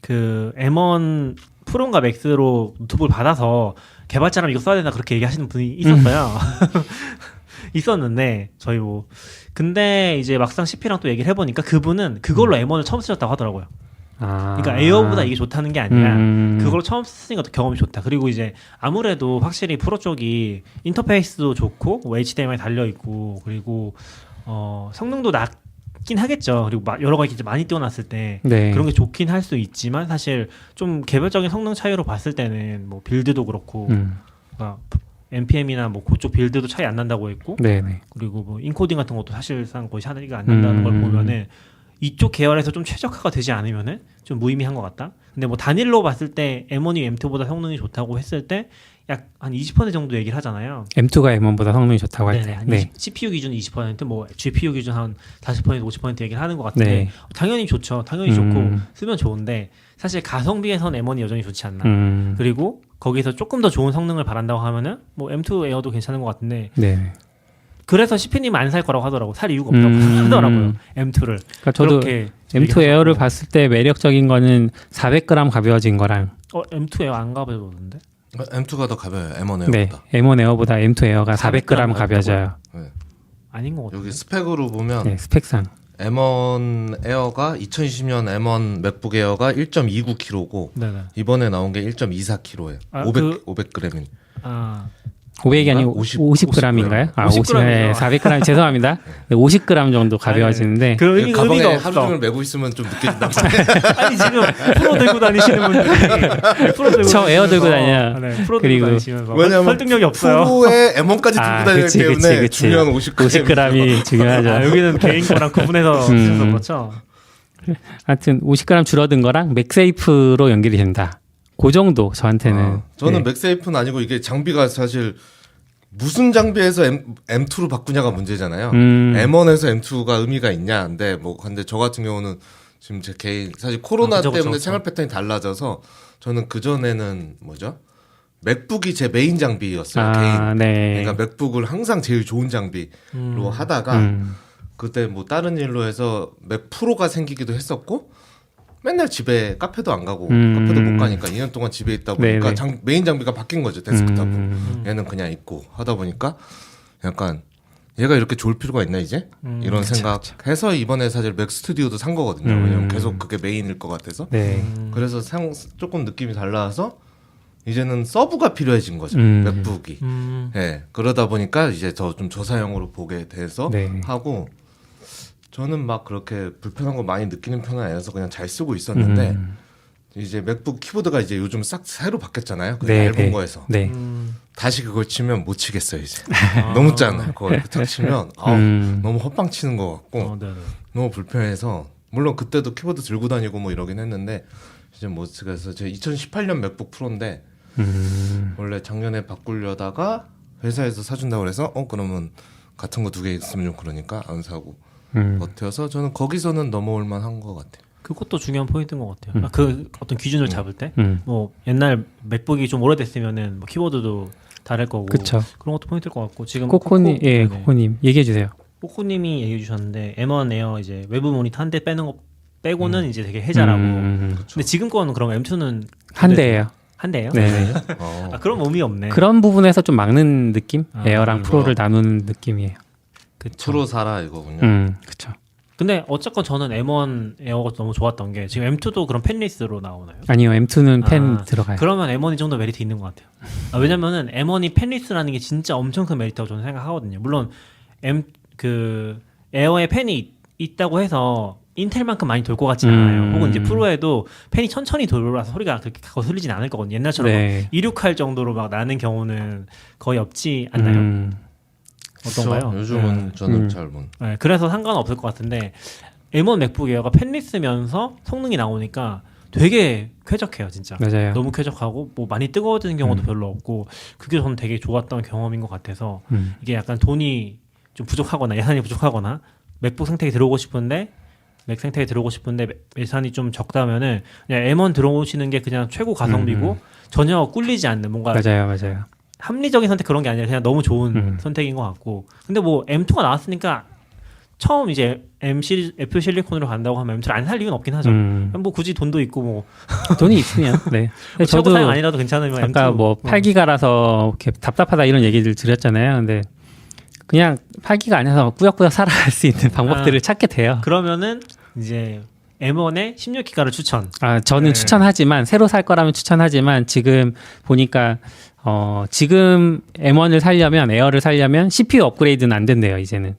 그 M1 프로인가 맥스로 노트북을 받아서 개발자라면 이거 써야 된다 그렇게 얘기하시는 분이 있었어요. 있었는데 저희 뭐 근데 이제 막상 CP랑 또 얘기를 해보니까 그분은 그걸로 M1을 처음 쓰셨다고 하더라고요. 그러니까 에어보다 이게 좋다는 게 아니라 그걸 처음 쓰니까 또 경험이 좋다. 그리고 이제 아무래도 확실히 프로 쪽이 인터페이스도 좋고 뭐 HDMI 달려 있고, 그리고 성능도 낮긴 하겠죠. 그리고 여러 가지 많이 띄워놨을 때 그런 게 좋긴 할 수 있지만 사실 좀 개별적인 성능 차이로 봤을 때는 뭐 빌드도 그렇고 그러니까 npm이나 뭐 그쪽 빌드도 차이 안 난다고 했고, 그리고 뭐 인코딩 같은 것도 사실상 거의 차이가 안 난다는 걸 보면은 이쪽 계열에서 좀 최적화가 되지 않으면은 좀 무의미한 것 같다. 근데 뭐 단일로 봤을 때 M1이 M2보다 성능이 좋다고 했을 때 약 한 20% 정도 얘기를 하잖아요. M2가 M1보다 성능이 좋다고 할 때. 네. CPU 기준 20%, 뭐 GPU 기준 한 40%, 50% 얘기를 하는 것 같은데 당연히 좋죠. 당연히 좋고 쓰면 좋은데 사실 가성비에선 M1이 여전히 좋지 않나. 그리고 거기서 조금 더 좋은 성능을 바란다고 하면은 뭐 M2 에어도 괜찮은 것 같은데. 그래서 CP님 안 살 거라고 하더라고. 살 이유가 없다고 하더라고요. M2를. 그러니까 저도 M2 에어를 봤을 때 매력적인 거는 400g 가벼워진 거랑. M2 에어 안 가벼웠는데? M2가 더 가벼워요. M1 에어보다. M1 에어보다 M2 에어가 400g 가벼워져요. 아닌 것 같아요. 여기 스펙으로 보면 스펙상. M1 에어가 2020년 M1 맥북 에어가 1.29kg고 이번에 나온 게 1.24kg예요. 500g인. 500이 아니고 50g인가요? 50g. 400g 죄송합니다. 50g 정도 가벼워지는데 그 의미가 가방에 없어. 하루 종일 메고 있으면 좀 느껴진단 아니 지금 프로 들고 다니시는 분들이 프로 들고 저 에어 들고 다녀요. 프로 그리고 들고 다니시면서 왜냐면 설득력이 없어요. 프로에 M1까지 들고 다니기 때문에 중요한 50g이 중요하죠. 여기는 개인 거랑 구분해서 쓰셔서 그렇죠. 하여튼 50g 줄어든 거랑 맥세이프로 연결이 된다. 그 정도 저한테는. 저는 맥세이프는 아니고 이게 장비가 사실 무슨 장비에서 M2로 바꾸냐가 문제잖아요. M1에서 M2가 의미가 있냐. 근데 저 같은 경우는 지금 제 개인 사실 코로나 때문에 생활 패턴이 달라져서 저는 그 전에는 맥북이 제 메인 장비였어요. 개인. 그러니까 맥북을 항상 제일 좋은 장비로 하다가 그때 뭐 다른 일로 해서 맥 프로가 생기기도 했었고 맨날 집에 카페도 안 가고 카페도 못 가니까 2년 동안 집에 있다 보니까 메인 장비가 바뀐 거죠. 데스크탑으로. 얘는 그냥 있고 하다 보니까 약간 얘가 이렇게 좋을 필요가 있나 이제? 이런 생각해서 이번에 사실 맥 스튜디오도 산 거거든요. 왜냐면 계속 그게 메인일 것 같아서. 그래서 조금 느낌이 달라서 이제는 서브가 필요해진 거죠. 맥북이. 네, 그러다 보니까 이제 더 좀 저사용으로 보게 돼서 하고 저는 막 그렇게 불편한 거 많이 느끼는 편은 아니어서 그냥 잘 쓰고 있었는데 이제 맥북 키보드가 이제 요즘 싹 새로 바뀌었잖아요. 그 얇은 거에서. 다시 그걸 치면 못 치겠어요 이제. 너무 짜요. 그걸 탁 치면 너무 헛방 치는 것 같고 너무 불편해서 물론 그때도 키보드 들고 다니고 뭐 이러긴 했는데 이제 못 쓰겠어. 제 2018년 맥북 프로인데 원래 작년에 바꾸려다가 회사에서 사준다고 그래서 그러면 같은 거 2개 있으면 좀 그러니까 안 사고 버텨서 저는 거기서는 넘어올 만한 것 같아요. 그것도 중요한 포인트인 것 같아요. 그 어떤 기준을 잡을 때, 뭐 옛날 맥북이 좀 오래됐으면은 뭐 키보드도 다를 거고, 그쵸. 그런 것도 포인트일 것 같고 지금 코코님, 코코님 얘기해 주세요. 코코님이 얘기해 주셨는데 M1 에어 이제 외부 모니터 한 대 빼는 거 빼고는 이제 되게 해자라고. 근데 지금 거는 그럼 M2는 한 대예요. 한 대예요? 네. 그럼 의미 없네. 그런 부분에서 좀 막는 느낌? 에어랑 프로를 나누는 느낌이에요. 그쵸. 프로 사라 이거군요. 그렇죠. 근데 어쨌건 저는 M1 에어가 너무 좋았던 게 지금 M2도 그런 팬리스로 나오나요? 아니요, M2는 팬 들어가요. 그러면 M1이 좀 더 메리트 있는 것 같아요. 왜냐면은 M1이 팬리스라는 게 진짜 엄청 큰 메리트라고 저는 생각하거든요. 물론 에어에 팬이 있다고 해서 인텔만큼 많이 돌 것 같진 않아요. 혹은 이제 프로에도 팬이 천천히 돌아서 소리가 그렇게 거슬리진 않을 거거든요. 옛날처럼 이륙할 정도로 막 나는 경우는 거의 없지 않나요? 어떤가요? 요즘은 저는 잘 못. 네, 그래서 상관없을 것 같은데 M1 맥북 에어가 팬리스면서 성능이 나오니까 되게 쾌적해요, 진짜. 맞아요. 너무 쾌적하고 뭐 많이 뜨거워지는 경우도 별로 없고 그게 저는 되게 좋았던 경험인 것 같아서 이게 약간 돈이 좀 부족하거나 예산이 부족하거나 맥북 생태계 들어오고 싶은데 맥 생태계 들어오고 싶은데 예산이 좀 적다면은 그냥 M1 들어오시는 게 그냥 최고 가성비고 전혀 꿀리지 않는 뭔가 맞아요. 합리적인 선택 그런 게 아니라 그냥 너무 좋은 선택인 것 같고 근데 뭐 M2가 나왔으니까 처음 이제 애플 실리콘으로 간다고 하면 M2를 안 살 이유는 없긴 하죠. 뭐 굳이 돈도 있고 뭐 돈이 있으면 네. 뭐 저도 사용 아니라도 괜찮으면 아까 M2 뭐 8기가라서 이렇게 답답하다 이런 얘기를 드렸잖아요. 근데 그냥 8기가 아니어서 꾸역꾸역 살아갈 수 있는 방법들을 찾게 돼요. 그러면은 이제 M1에 16기가를 추천. 저는 추천하지만 새로 살 거라면 추천하지만 지금 보니까 지금 M1을 살려면 에어를 살려면 CPU 업그레이드는 안 된대요. 이제는.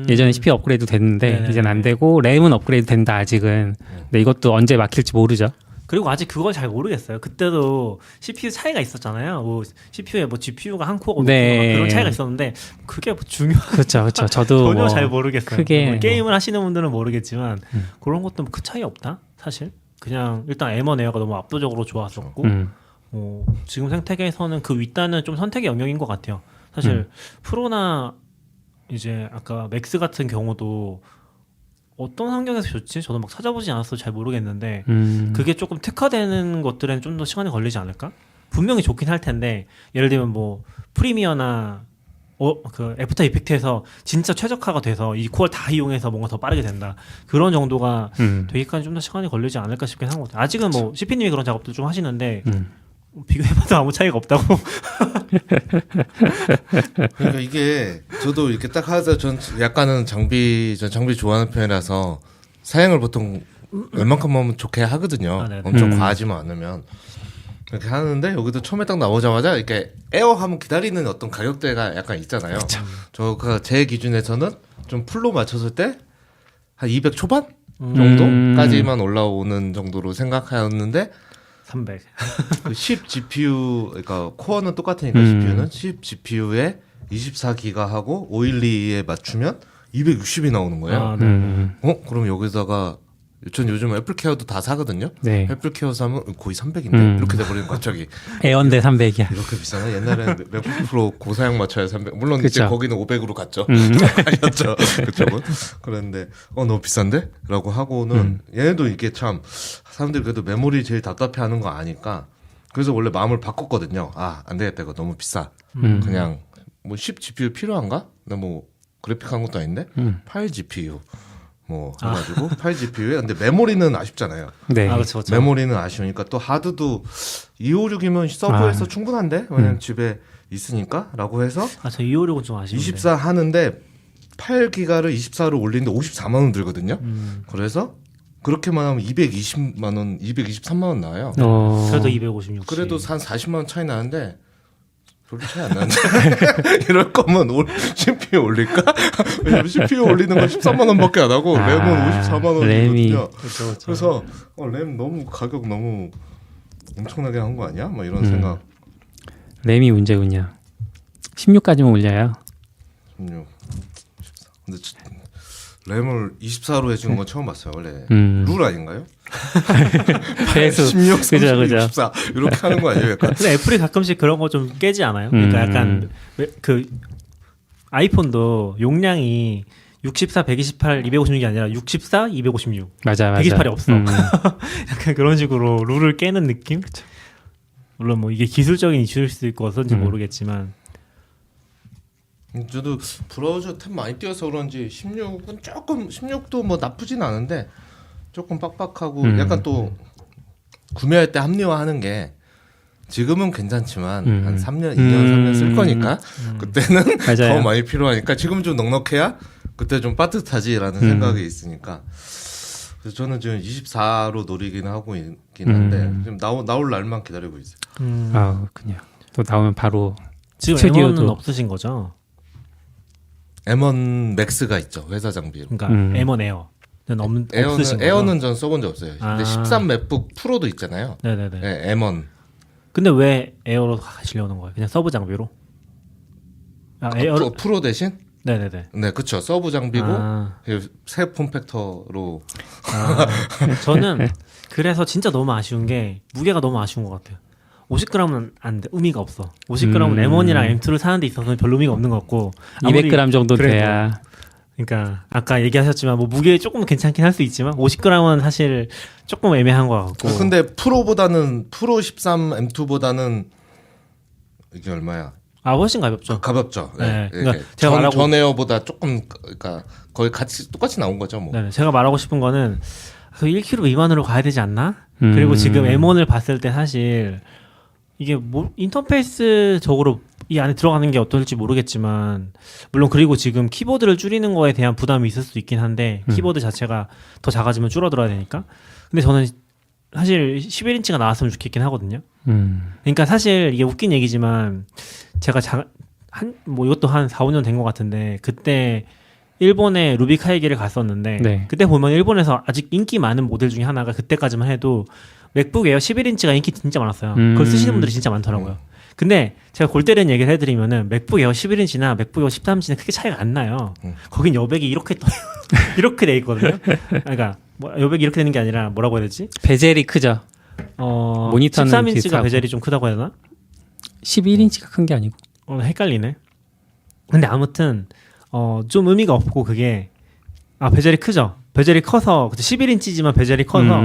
예전에 CPU 업그레이드 됐는데 이제는 안 되고 램은 업그레이드 된다 아직은. 근데 이것도 언제 막힐지 모르죠. 그리고 아직 그걸 잘 모르겠어요. 그때도 CPU 차이가 있었잖아요. 뭐 CPU에 뭐 GPU가 한 코어가 그런 차이가 있었는데 그게 뭐 그렇죠. 저도 전혀 잘 모르겠어요. 크게 뭐 게임을 하시는 분들은 모르겠지만 그런 것도 그 차이 없다. 사실 그냥 일단 M1 에어가 너무 압도적으로 좋았었고 지금 생태계에서는 그 윗단은 좀 선택의 영역인 것 같아요. 사실 프로나 이제 아까 맥스 같은 경우도 어떤 환경에서 좋지? 저도 막 찾아보지 않았어 잘 모르겠는데 그게 조금 특화되는 것들은 좀 더 시간이 걸리지 않을까? 분명히 좋긴 할 텐데 예를 들면 뭐 프리미어나 그 애프터 이펙트에서 진짜 최적화가 돼서 이 코어를 다 이용해서 뭔가 더 빠르게 된다 그런 정도가 되기까지 좀 더 시간이 걸리지 않을까 싶긴 한 것 같아요. 아직은 뭐 CP님이 그런 작업도 좀 하시는데 비교해봐도 아무 차이가 없다고. 그러니까 이게 저도 이렇게 딱 하자 전 약간은 장비 좋아하는 편이라서 사양을 보통 웬만큼 하면 좋게 하거든요. 엄청 과하지만 않으면 이렇게 하는데 여기도 처음에 딱 나오자마자 이렇게 에어 하면 기다리는 어떤 가격대가 약간 있잖아요. 저가 제 기준에서는 좀 풀로 맞췄을 때 한 200 초반 정도까지만 올라오는 정도로 생각하였는데 300. 그 10 GPU 그러니까 코어는 똑같으니까 CPU는 10 GPU에 24기가하고 512에 맞추면 260이 나오는 거예요. 그럼 여기다가 전 요즘 애플케어도 다 사거든요. 네. 애플케어 사면 거의 300인데 이렇게 돼버리는 거 갑자기. 에어인데 300이야. 이렇게 비싸나? 옛날에는 맥북 프로 고사양 맞춰야 300. 물론 그쵸. 이제 거기는 500으로 갔죠. 아니었죠. 그쪽은. 그런데 너무 비싼데? 라고 하고는 얘네도 이게 참 사람들이 그래도 메모리 제일 답답해하는 거 아니까 그래서 원래 마음을 바꿨거든요. 안 되겠다 이거 너무 비싸. 그냥 뭐 10 GPU 필요한가? 나 뭐 그래픽 한 것도 아닌데 8 GPU 뭐 해가지고 8 GPU에 근데 메모리는 아쉽잖아요. 네. 아, 그렇죠. 메모리는 아쉬우니까 또 하드도 256이면 서버에서 충분한데 왜냐면 집에 있으니까라고 해서 저 256은 좀 아쉬운데. 24 하는데 8기가를 24로 올리는데 54만 원 들거든요. 그래서 그렇게만 하면 220만 원, 223만 원 나와요. 그래도 256. 그래도 한 40만 원 차이 나는데 별로 차이 안 나는데 이럴 거면 CPU 올릴까? 왜냐면 CPU 올리는 건 13만 원밖에 안 하고 램은 54만 원이거든요. 그렇죠. 그래서 램 너무 가격 너무 엄청나게 한 거 아니야? 막 이런 생각. 램이 문제군요. 16까지만 올려요. 16, 14. 근데 램을 24로 해주는 건 처음 봤어요. 원래 룰 아닌가요? 배수. 16, 30, 그죠. 24 이렇게 하는 거 아니에요? 약간 근데 애플이 가끔씩 그런 거 좀 깨지 않아요? 그러니까 약간 그 아이폰도 용량이 64, 128, 256이 아니라 64, 256. 맞아. 128이 없어. 약간 그런 식으로 룰을 깨는 느낌? 물론 뭐 이게 기술적인 이슈일 수도 있고 어떤지 모르겠지만 저도 브라우저 탭 많이 띄워서 그런지 16은 조금 16도 뭐 나쁘진 않은데 조금 빡빡하고 약간 또 구매할 때 합리화하는 게 지금은 괜찮지만 한 3년, 2년, 3년 쓸 거니까 그때는 맞아요. 더 많이 필요하니까 지금 좀 넉넉해야 그때 좀 빠듯하지라는 생각이 있으니까 그래서 저는 지금 24로 노리긴 하고 있긴 한데 지금 나올 날만 기다리고 있어요. 아, 그렇군요. 또 나오면 바로 지금 스튜디오도- M1은 없으신 거죠? M1 맥스가 있죠. 회사 장비로. 그러니까 M1 에어는 없으신 거죠? 에어는 전 써본 적 없어요. 근데 아. 13 맥북 프로도 있잖아요. 네네네. 네, M1. 근데 왜 에어로 가시려는 거예요? 그냥 서브 장비로? 에어로? 프로 대신? 네네네. 네, 그쵸. 서브 장비고 아. 새 폼팩터로. 저는 그래서 진짜 너무 아쉬운 게 무게가 너무 아쉬운 것 같아요. 50g은 안 돼. 의미가 없어. 50g은 M1이랑 M2를 사는 데 있어서는 별로 의미가 없는 것 같고 200g 정도 그래도, 돼야. 그러니까 아까 얘기하셨지만 뭐 무게 조금 괜찮긴 할 수 있지만 50g은 사실 조금 애매한 것 같고. 근데 프로보다는 프로 13 M2보다는 이게 얼마야? 훨씬 가볍죠. 가볍죠. 네. 네. 그러니까 제가 말하고 전 에어보다 조금 그러니까 거의 같이 똑같이 나온 거죠, 뭐. 네, 제가 말하고 싶은 거는 그 1kg 미만으로 가야 되지 않나? 그리고 지금 M1을 봤을 때 사실 이게 뭐 인터페이스적으로 이 안에 들어가는 게 어떨지 모르겠지만 물론 그리고 지금 키보드를 줄이는 거에 대한 부담이 있을 수도 있긴 한데 키보드 자체가 더 작아지면 줄어들어야 되니까 근데 저는 사실 11인치가 나왔으면 좋겠긴 하거든요. 그러니까 사실 이게 웃긴 얘기지만 제가 뭐 이것도 한 4, 5년 된 것 같은데 그때 일본에 루비카이기를 갔었는데 네. 그때 보면 일본에서 아직 인기 많은 모델 중에 하나가 그때까지만 해도 맥북 에어 11인치가 인기 진짜 많았어요. 그걸 쓰시는 분들이 진짜 많더라고요. 근데 제가 골 때리는 얘기를 해드리면은 맥북 에어 11인치나 맥북 에어 13인치는 크게 차이가 안 나요. 거긴 여백이 이렇게 이렇게 돼 있거든요. 그러니까 뭐 여백이 이렇게 되는 게 아니라 뭐라고 해야 되지? 베젤이 크죠. 모니터는 13인치가 비슷하고. 베젤이 좀 크다고 해야 되나? 11인치가 큰 게 아니고. 헷갈리네. 근데 아무튼 좀 의미가 없고 그게 베젤이 크죠. 베젤이 커서 11인치지만 베젤이 커서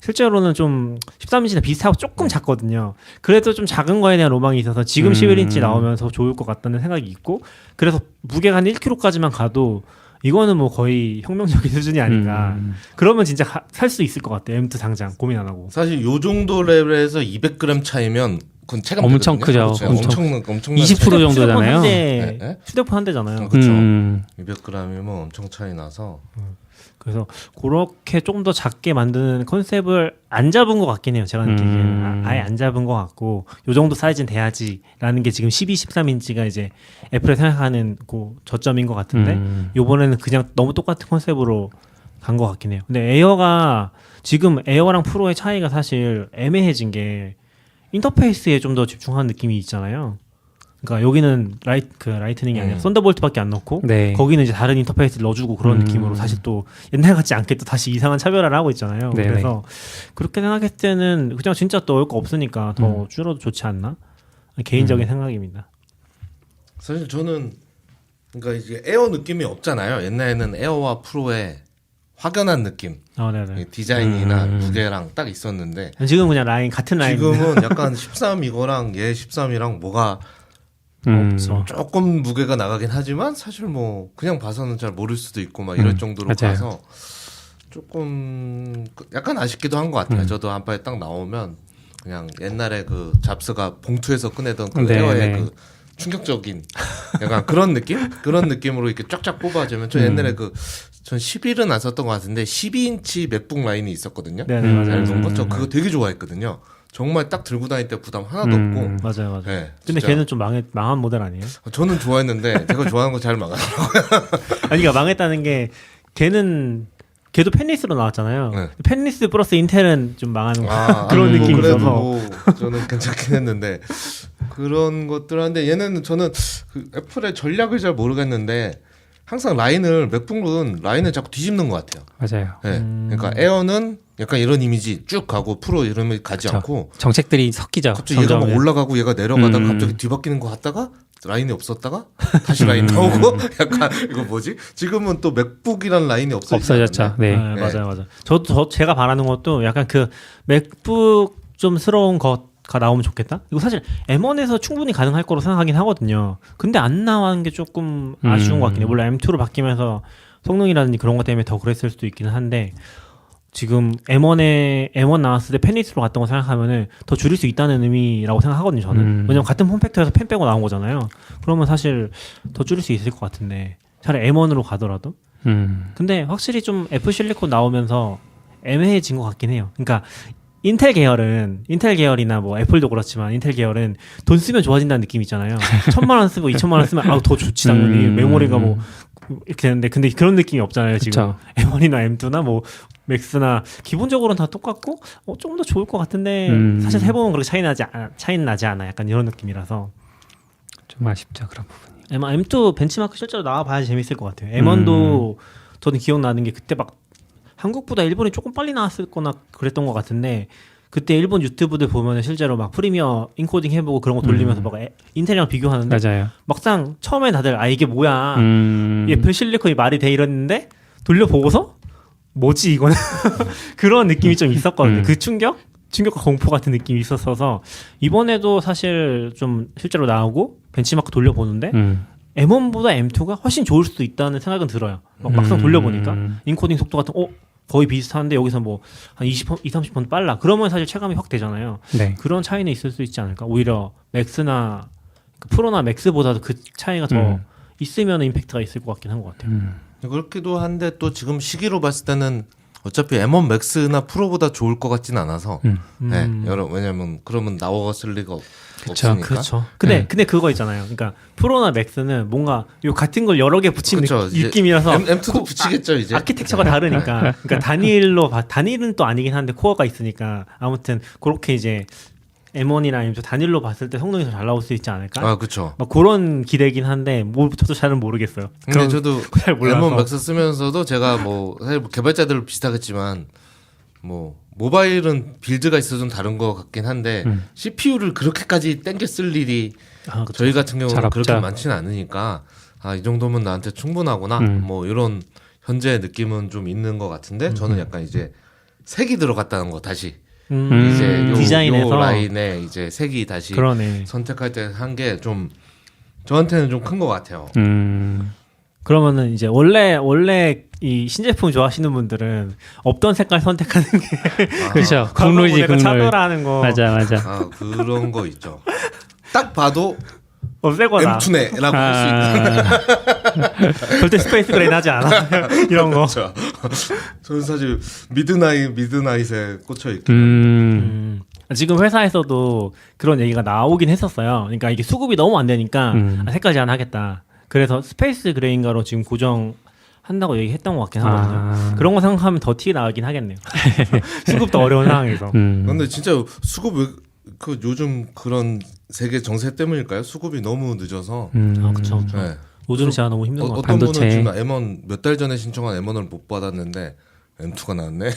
실제로는 좀 13인치나 비슷하고 조금 작거든요. 그래도 좀 작은 거에 대한 로망이 있어서 지금 11인치 나오면서 좋을 것 같다는 생각이 있고 그래서 무게가 한 1kg까지만 가도 이거는 뭐 거의 혁명적인 수준이 아닌가. 그러면 진짜 살 수 있을 것 같아요. M2 당장 고민 안 하고. 사실 요 정도 레벨에서 200g 차이면 그건 체감 엄청 되거든요. 크죠. 그렇죠. 엄청. 엄청난 20% 차이. 정도잖아요. 네. 휴대폰 한 대잖아요. 그렇죠. 200g이면 엄청 차이 나서 그래서 그렇게 좀 더 작게 만드는 컨셉을 안 잡은 것 같긴 해요. 제가 느끼기에는 아예 안 잡은 것 같고 요 정도 사이즈는 돼야지라는 게 지금 12, 13인치가 이제 애플이 생각하는 그 저점인 것 같은데 요번에는 그냥 너무 똑같은 컨셉으로 간 것 같긴 해요. 근데 에어가 지금 에어랑 프로의 차이가 사실 애매해진 게 인터페이스에 좀 더 집중한 느낌이 있잖아요. 그러니까 여기는 라이트닝이 아니라 썬더볼트밖에 안 넣고 네. 거기는 이제 다른 인터페이스를 넣어주고 그런 느낌으로 사실 또 옛날 같지 않게 또 다시 이상한 차별화를 하고 있잖아요. 네네. 그래서 그렇게 생각했을 때는 그냥 진짜 또 넣을 거 없으니까 더 줄어도 좋지 않나? 개인적인 생각입니다. 사실 저는 그러니까 이제 에어 느낌이 없잖아요. 옛날에는 에어와 프로의 확연한 느낌, 네네. 디자인이나 무게랑 딱 있었는데 지금 그냥 같은 라인. 지금은 약간 13 이거랑 얘 13이랑 뭐가 없죠. 조금 무게가 나가긴 하지만 사실 뭐 그냥 봐서는 잘 모를 수도 있고 막 이럴 정도로 맞아요. 봐서 조금 약간 아쉽기도 한 것 같아요. 저도 한파에 딱 나오면 그냥 옛날에 그 잡스가 봉투에서 꺼내던 그 네, 에어의 네. 그 충격적인 약간 그런 느낌? 그런 느낌으로 이렇게 쫙쫙 뽑아주면 저 옛날에 전 11은 안 썼던 것 같은데 12인치 맥북 라인이 있었거든요. 네네, 맞아요. 저 그거 되게 좋아했거든요. 정말 딱 들고 다닐 때 부담 하나도 없고. 맞아요. 네, 근데 진짜. 걔는 좀 망한 모델 아니에요? 저는 좋아했는데 제가 좋아하는 거 잘 막아요. 아니, 그러니까 망했다는 게 걔도 펜리스로 나왔잖아요. 네. 펜리스 플러스 인텔은 좀 망하는 뭐 그런 느낌이 그래도 있어서. 뭐 저는 괜찮긴 했는데 그런 것들 한데 얘는 저는 그 애플의 전략을 잘 모르겠는데 항상 맥북은 라인을 자꾸 뒤집는 것 같아요. 맞아요. 네. 그러니까 에어는 약간 이런 이미지 쭉 가고 프로 이름이 가지 그쵸. 않고 정책들이 섞이죠. 갑자기 얘가 막 점점. 올라가고 얘가 내려가다가 음. 갑자기 뒤바뀌는 거 같다가 라인이 없었다가 다시 라인 나오고 약간 이거 뭐지? 지금은 또 맥북이란 라인이 없어졌죠. 네. 네, 맞아요. 제가 바라는 것도 약간 그 맥북 좀 스러운 것가 나오면 좋겠다. 이거 사실 M1에서 충분히 가능할 거로 생각하긴 하거든요. 근데 안 나온 게 조금 아쉬운 것 같긴 해요. 물론 M2로 바뀌면서 성능이라든지 그런 것 때문에 더 그랬을 수도 있기는 한데 지금 M1 나왔을 때 펜리스로 갔던 거 생각하면은 더 줄일 수 있다는 의미라고 생각하거든요, 저는. 왜냐면 같은 폼팩터에서 펜 빼고 나온 거잖아요. 그러면 사실 더 줄일 수 있을 것 같은데 차라리 M1으로 가더라도. 근데 확실히 좀 애플 실리콘 나오면서 애매해진 것 같긴 해요. 그러니까 인텔 계열이나 뭐 애플도 그렇지만 인텔 계열은 돈 쓰면 좋아진다는 느낌 있잖아요. 1,000만 원 쓰고 2,000만 원 쓰면 더 좋지 당연히. 메모리가 뭐 이렇게 되는데 근데 그런 느낌이 없잖아요, 지금. M1이나 M2나 뭐 맥스나 기본적으로는 다 똑같고 좀 더 좋을 것 같은데 사실 해보면 그렇게 차이는 나지 않아. 약간 이런 느낌이라서 좀 아쉽죠, 그런 부분이. M2 벤치마크 실제로 나와봐야 재밌을 것 같아요. M1도 저는 기억나는 게 그때 막 한국보다 일본이 조금 빨리 나왔을 거나 그랬던 것 같은데 그때 일본 유튜브들 보면은 실제로 막 프리미어 인코딩 해보고 그런 거 돌리면서 막 인텔이랑 비교하는데 맞아요. 막상 처음에 다들 이게 뭐야 애플 실리콘이 말이 돼 이랬는데 돌려보고서 뭐지 이거는 그런 느낌이 좀 있었거든요. 그 충격과 공포 같은 느낌이 있었어서 이번에도 사실 좀 실제로 나오고 벤치마크 돌려보는데 M1보다 M2가 훨씬 좋을 수도 있다는 생각은 들어요. 막상 돌려보니까 인코딩 속도 같은 거의 비슷한데 여기서 뭐 한 20-30% 빨라. 그러면 사실 체감이 확 되잖아요. 네. 그런 차이는 있을 수 있지 않을까. 오히려 맥스나 프로나 맥스보다도 그 차이가 더 있으면 임팩트가 있을 것 같긴 한 것 같아요. 그렇기도 한데 또 지금 시기로 봤을 때는 어차피 M1 맥스나 프로보다 좋을 것 같진 않아서 네, 왜냐면 그러면 나왔을 리가 없으니까. 그렇죠. 근데 그거 있잖아요. 그러니까 프로나 맥스는 뭔가 요 같은 걸 여러 개 붙인 느낌이라서 M2도 붙이겠죠 이제. 아키텍처가 다르니까. 그러니까 단일은 또 아니긴 한데 코어가 있으니까 아무튼 그렇게 이제 M1이나 M2 단일로 봤을 때 성능이 더 잘 나올 수 있지 않을까? 아, 그렇죠. 막 그런 기대긴 한데 저도 잘은 모르겠어요. 근데 저도 잘 몰라서. M1 맥스 쓰면서도 제가 뭐 사실 뭐 개발자들 비슷하겠지만 뭐 모바일은 빌드가 있어 좀 다른 것 같긴 한데 CPU를 그렇게까지 땡겨 쓸 일이 저희 같은 경우는 그렇게 많지는 않으니까 이 정도면 나한테 충분하구나 뭐 이런 현재 느낌은 좀 있는 것 같은데 저는 약간 이제 색이 들어갔다는 거 다시 이제 디자인에서 요 라인에 이제 색이 다시 그러네. 선택할 때 한 게 좀 저한테는 좀 큰 것 같아요. 그러면은 이제 원래 이 신제품 좋아하시는 분들은 없던 색깔 선택하는 게 그렇죠. 국룰이지 국룰. 차별화하는 거. 맞아. 그런 거 있죠. 딱 봐도 새 거다. M2네라고 할 수 있는. 절대 스페이스 그레인 하지 않아. 이런 거. 그렇죠. 저는 사실 미드나잇에 꽂혀 있고. 지금 회사에서도 그런 얘기가 나오긴 했었어요. 그러니까 이게 수급이 너무 안 되니까 색깔 제한하겠다. 그래서 스페이스 그레인가로 지금 고정한다고 얘기했던 것 같긴 하거든요. 그런 거 생각하면 더 티 나긴 하겠네요. 수급도 어려운 상황에서. 근데 진짜 수급 그 요즘 그런 세계 정세 때문일까요? 수급이 너무 늦어서. 그렇죠. 네. 요즘 진짜 너무 힘든 것 같아요. 어떤 반도체. 분은 지금 M1 몇 달 전에 신청한 M1을 못 받았는데 M2가 나왔네.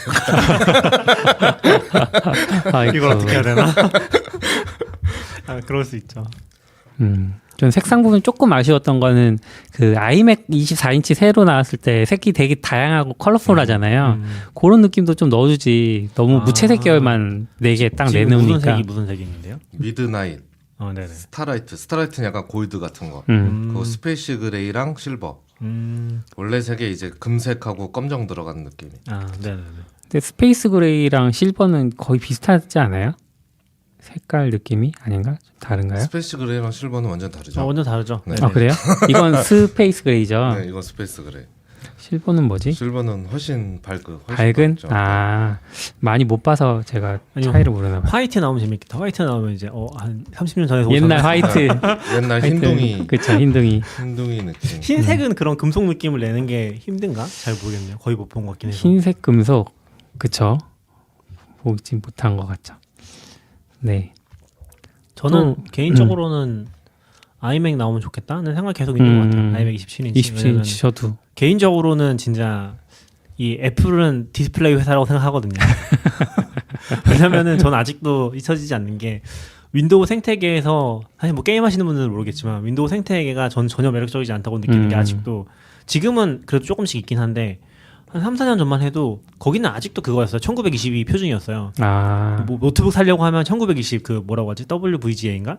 이걸 어떻게 해야 되나? 그럴 수 있죠. 전 색상 부분 조금 아쉬웠던 거는 그 아이맥 24인치 새로 나왔을 때 색이 되게 다양하고 컬러풀하잖아요. 그런 느낌도 좀 넣어주지. 너무 무채색 계열만 4개 딱 내놓으니까. 무슨 색이 있는데요? 미드나잇. 네네. 스타라이트는 약간 골드 같은 거. 그리고 스페이스 그레이랑 실버. 원래 세 개 이제 금색하고 검정 들어간 느낌이. 네네네. 근데 스페이스 그레이랑 실버는 거의 비슷하지 않아요? 색깔 느낌이 아닌가? 좀 다른가요? 스페이스 그레이랑 실버는 완전 다르죠. 완전 다르죠. 네. 아 그래요? 이건 스페이스 그레이죠. 네, 이건 스페이스 그레이. 실버는 뭐지? 실버는 훨씬 밝고 훨씬 밝은? 밝죠. 아 많이 못 봐서 제가 아니요. 차이를 모르나 봐요. 화이트 나오면 재밌겠다. 화이트 나오면 이제 한 30년 전에 옛날 화이트. 옛날 화이트. 흰둥이 그쵸 흰둥이. 느낌. 흰색은 그런 금속 느낌을 내는 게 힘든가? 잘 모르겠네요. 거의 못 본 것 같긴 해서. 흰색 금속. 그쵸? 보지 못한 것 같죠. 네. 저는 개인적으로는 아이맥 나오면 좋겠다는 생각 계속 있는 것 같아요. 아이맥 27인치. 27인치 저도. 개인적으로는 진짜 이 애플은 디스플레이 회사라고 생각하거든요. 왜냐면은 저는 아직도 잊혀지지 않는 게 윈도우 생태계에서 사실 뭐 게임 하시는 분들은 모르겠지만 윈도우 생태계가 전 전혀 매력적이지 않다고 느끼는 게 아직도 지금은 그래도 조금씩 있긴 한데 한 3, 4년 전만 해도 거기는 아직도 그거였어요. 1920이 표준이었어요. 아. 뭐 노트북 살려고 하면 1920 그 뭐라고 하지? WVGA인가?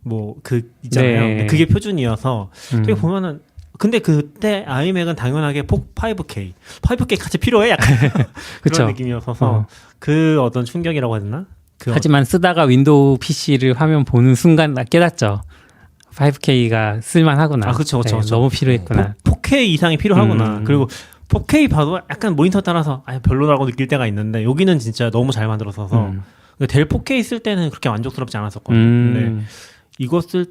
뭐 그 있잖아요. 네. 그게 표준이어서 되게 보면은 근데 그때 아이맥은 당연하게 5K 같이 필요해 약간 그쵸. 그런 느낌이었어서 그 어떤 충격이라고 해야 되나? 그 하지만 쓰다가 윈도우 PC를 화면 보는 순간 나 깨닫죠. 5K가 쓸만하구나. 그쵸. 너무 필요했구나. 4K 이상이 필요하구나. 그리고 4K 봐도 약간 모니터 따라서 별로라고 느낄 때가 있는데 여기는 진짜 너무 잘 만들어서서 델 4K 쓸 때는 그렇게 만족스럽지 않았었거든요. 근데 이것을